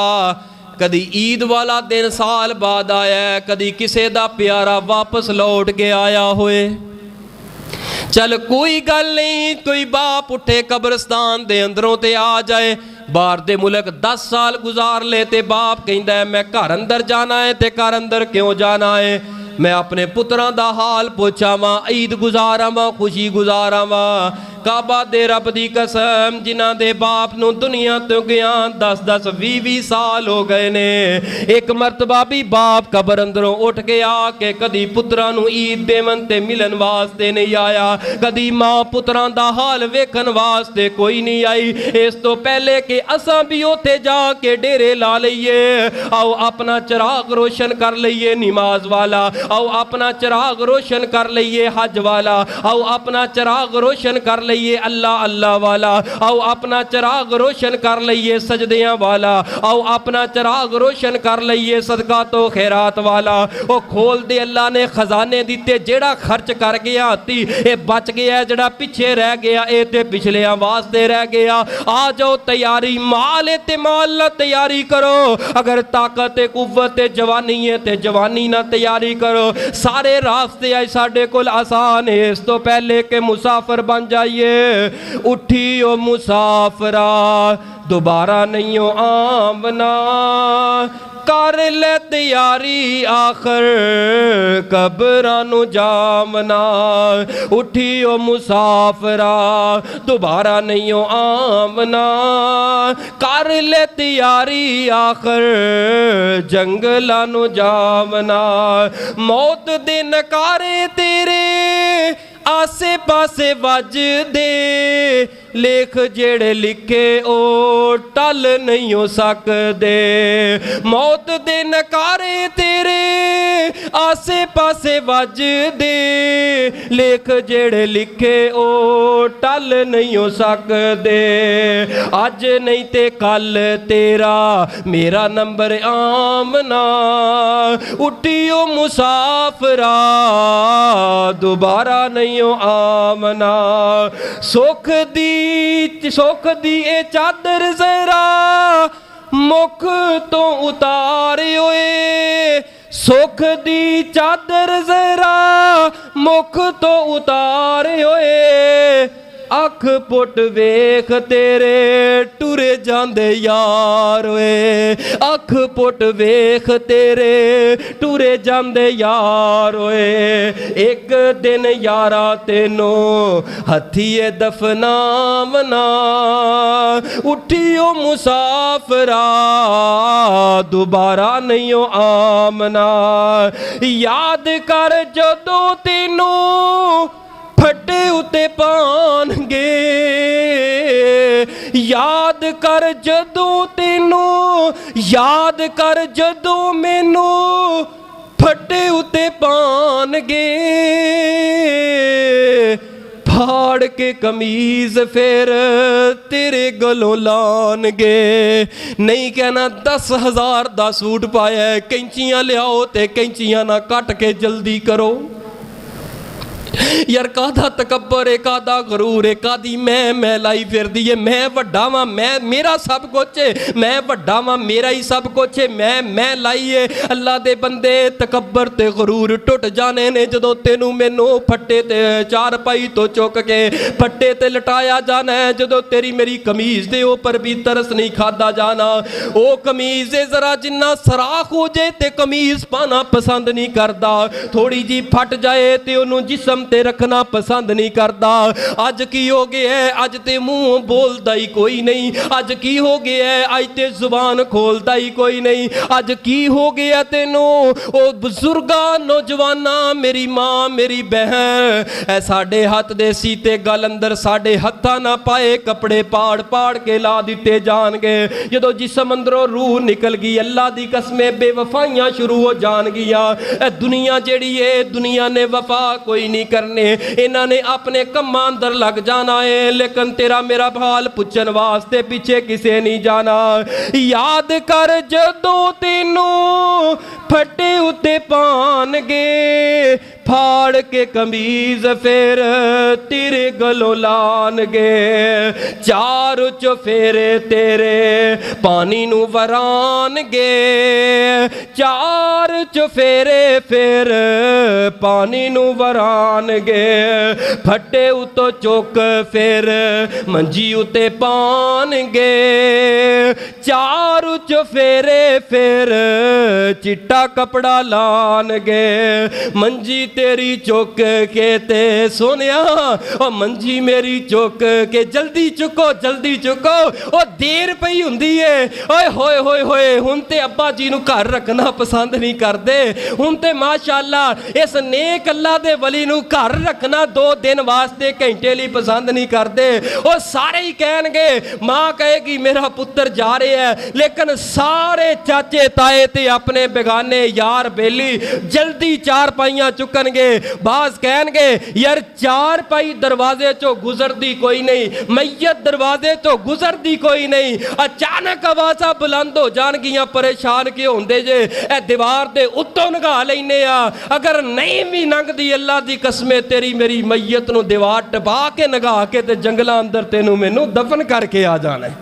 कदी ईद वाला दिन साल बाद आया, कदी किसे दा प्यारा वापस लौट के आया होए। चल कोई गल नहीं, कोई बाप उठे कब्रस्तान दे अंदरों ते आ जाए, बाहर दे मुल्क 10 साल गुजार ले ते बाप कहता है मैं घर अंदर जाना है, ते घर अंदर क्यों जाना है, मैं अपने पुत्रां दा हाल पुछावां, ईद गुजारावां, खुशी गुजारावां। काबा दे रब दी कसम, जिन्हां दे बाप नूं दुनिया तो गया 10-10 20-20 साल हो गए ने, एक मरतबा भी बाप कबर अंदरों उठ के आके कदी पुत्रां नूं ईद देवन ते मिलन वास्ते नहीं आया, कदी मां पुत्रां दा हाल वेखन वास्ते कोई नहीं आई। इस तो पहले कि असां भी उत्थे जाके डेरे ला लईए, आओ अपना चिराग रोशन कर लईए नमाज वाला, आओ अपना चिराग रोशन कर लईए हज वाला, आओ अपना चिराग रोशन कर लईए अल्लाह अल्लाह वाला, आओ अपना चिराग रोशन कर लईए सजदियां वाला, आओ अपना चिराग रोशन कर लईए सदका तो खैरात वाला। ओ खोल दे अल्लाह ने खजाने दिते, जेड़ा खर्च कर गया ती ये बच गया, जेड़ा पिछे रह गया ये ते पिछलियां वास्ते रह गया। आ जाओ तैयारी, माल ते माल ना तैयारी करो, अगर ताकत ते कुव्वत ते जवानी है ते जवानी ना तैयारी करो। सारे रास्ते आए साडे कोल आसान है, इस तो पहले के मुसाफिर बन जाइए। उठियो मुसाफरा दोबारा नहीं हो आमना, कर ले तैयारी आखिर कब्रां नूं जामना। उठियो मुसाफरा दोबारा नहीं हो आमना, कर ले तैयारी आखिर जंगलां नूं जामना। मौत दे नकारे तेरे आसे पासे वज दे, लेख जेड़े लिखे ओ टल नहीं हो सकदे। मौत दे नकारे तेरे आसे पासे वज दे, लेख जेड़े लिखे ओ टल नहीं हो सकदे। अज नहीं ते कल तेरा मेरा नंबर आमना, उठियो मुसाफरा दोबारा नहीं हो आमना। सुख दी ए चादर जरा मुख तो उतारे होए, सुख दी चादर जरा मुख तो उतारे होए। अख पुट वेख तेरे टुरे जांदे यार होए, अख पुट वेख तेरे टुरे जांदे यार होए। एक दिन यारा तेनों हथीए दफनावना, उठियो मुसाफरा दोबारा नहीं हो आमना। याद कर जदों तेनों फटे उते पानगे, याद कर जदों तेनों, याद कर जदों मैनू फटे उते पानगे। फाड़ के कमीज फिर तेरे गलों लानगे, नहीं कहना 10,000 दा सूट पाया, कैंचियां लियाओ ते कैंचियां ना कट के जल्दी करो। यार कादा तकब्बर है, कादा गरूर है, कादी मैं लाई फिर दी है। मैं वड्डा वां, मैं मेरा सब कुछ है, मैं वड्डा वां, मेरा ही सब कुछ है, मैं लाई है। अल्लाह दे बंदे तकब्बर ते गरूर टुट जाने ने जदों तेनू मैनू फट्टे ते चार पाई तो चुक के फट्टे ते लटाया जाना है, जदों तेरी मेरी कमीज दे ऊपर भी तरस नहीं खादा जाना। ओ कमीज जरा जिन्ना सराख हो जाए ते कमीज पाना पसंद नहीं करता, थोड़ी जी फट जाए ते ओनू जिस्म ते रखना पसंद नहीं करता। अज की हो गया है, अज ते मुंह बोलता ही कोई नहीं, अज की हो गया है, अज ते जुबान खोलता ही कोई नहीं। अज की हो गया तेनू ओ बुजुर्गा नौजवाना, मेरी मां मेरी बहन, ऐ साडे हथ दे सीते गल अंदर साडे हत्था ना पाए कपड़े पाड़ पाड़ के ला दिते जाणगे। जदों जिस्म अंदरों रूह निकल गई, अल्लाह दी कसमें बेवफाइयां शुरू हो जाणगियां। ए दुनिया जेड़ी है, दुनिया ने वफा कोई नहीं کرنے, انہاں نے اپنے کماں اندر لگ جانا ہے, لیکن تیرا میرا حال پوچھن واسطے پیچھے کسے نہیں جانا. یاد کر جدوں تینوں پھٹے اتے پان گے, پھاڑ کے قمیض پھر تیرے گلوں لان گے, چار چفیرے تیرے پانی نو وران گے, چار چفیرے پھر پانی نو وران گے, پھٹے اتو چوک پھر منجی اتے پان گے, چار چفیرے پھر چٹا کپڑا لان گے, منجی تیری چوک کے تے سونیا, اور منجی میری چوک کے جلدی چکو او دیر پئی ہوندی ہے. اوئے ہوئے ہوئے ہوئے ہن تے ابا جی نو گھر رکھنا پسند نہیں کردے, ہن تے ماشاءاللہ اس نیک اللہ دے ولی نو گھر رکھنا 2 دن واسطے گھنٹے لی پسند نہیں کردے. او سارے ہی کہن گے, ماں کہے گی میرا پتر جا رہے ہے, لیکن سارے چاچے تائے تے اپنے بیگانے یار بیلی جلدی چار پائیاں چکن گے. بعض کہن گے یار چار پائی دروازے چو گزر دی کوئی نہیں, میت دروازے چو گزر دی کوئی نہیں, اچانک آوازہ بلند ہو جان گیاں پریشان کے ہوندے جے, اے دیوار دے اتوں نگاہ لینے آ, اگر نہیں بھی ننگ دی اللہ دی قسمیں تیری میری میت نو دیوار ٹپا کے نگاہ کے تے جنگلہ اندر تینوں میں نو دفن کر کے آ جانا ہے.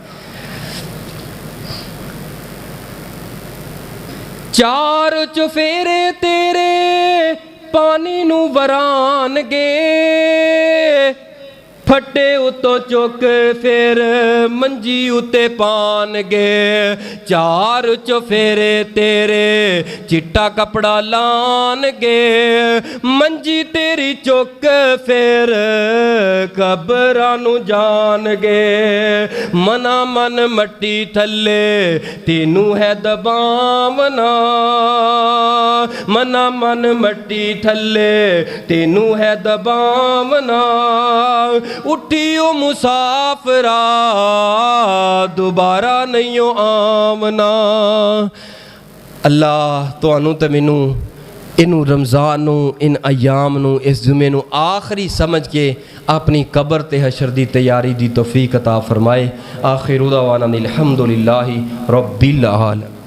چار چفیرے تیرے پانی نو وران گے, پھٹے اتو چوک پھر منجی اتے پان گے, چار چفیرے تیرے چٹا کپڑا لان گے, منجی تیری چوک پھر قبرانو جان گے. منا من مٹی تھلے تینوں ہے دباونا, منا من مٹی تھلے تینوں ہے دباونا, اٹھیو مسافرہ دوبارہ نہیں آمنا. اللہ تو انو تے مینوں انو رمضان نو ان ایام نو اس جمعے نو آخری سمجھ کے اپنی قبر تے حشر دی تیاری دی توفیق عطا فرمائے. آخر دعوانا الحمدللہ رب العالمین.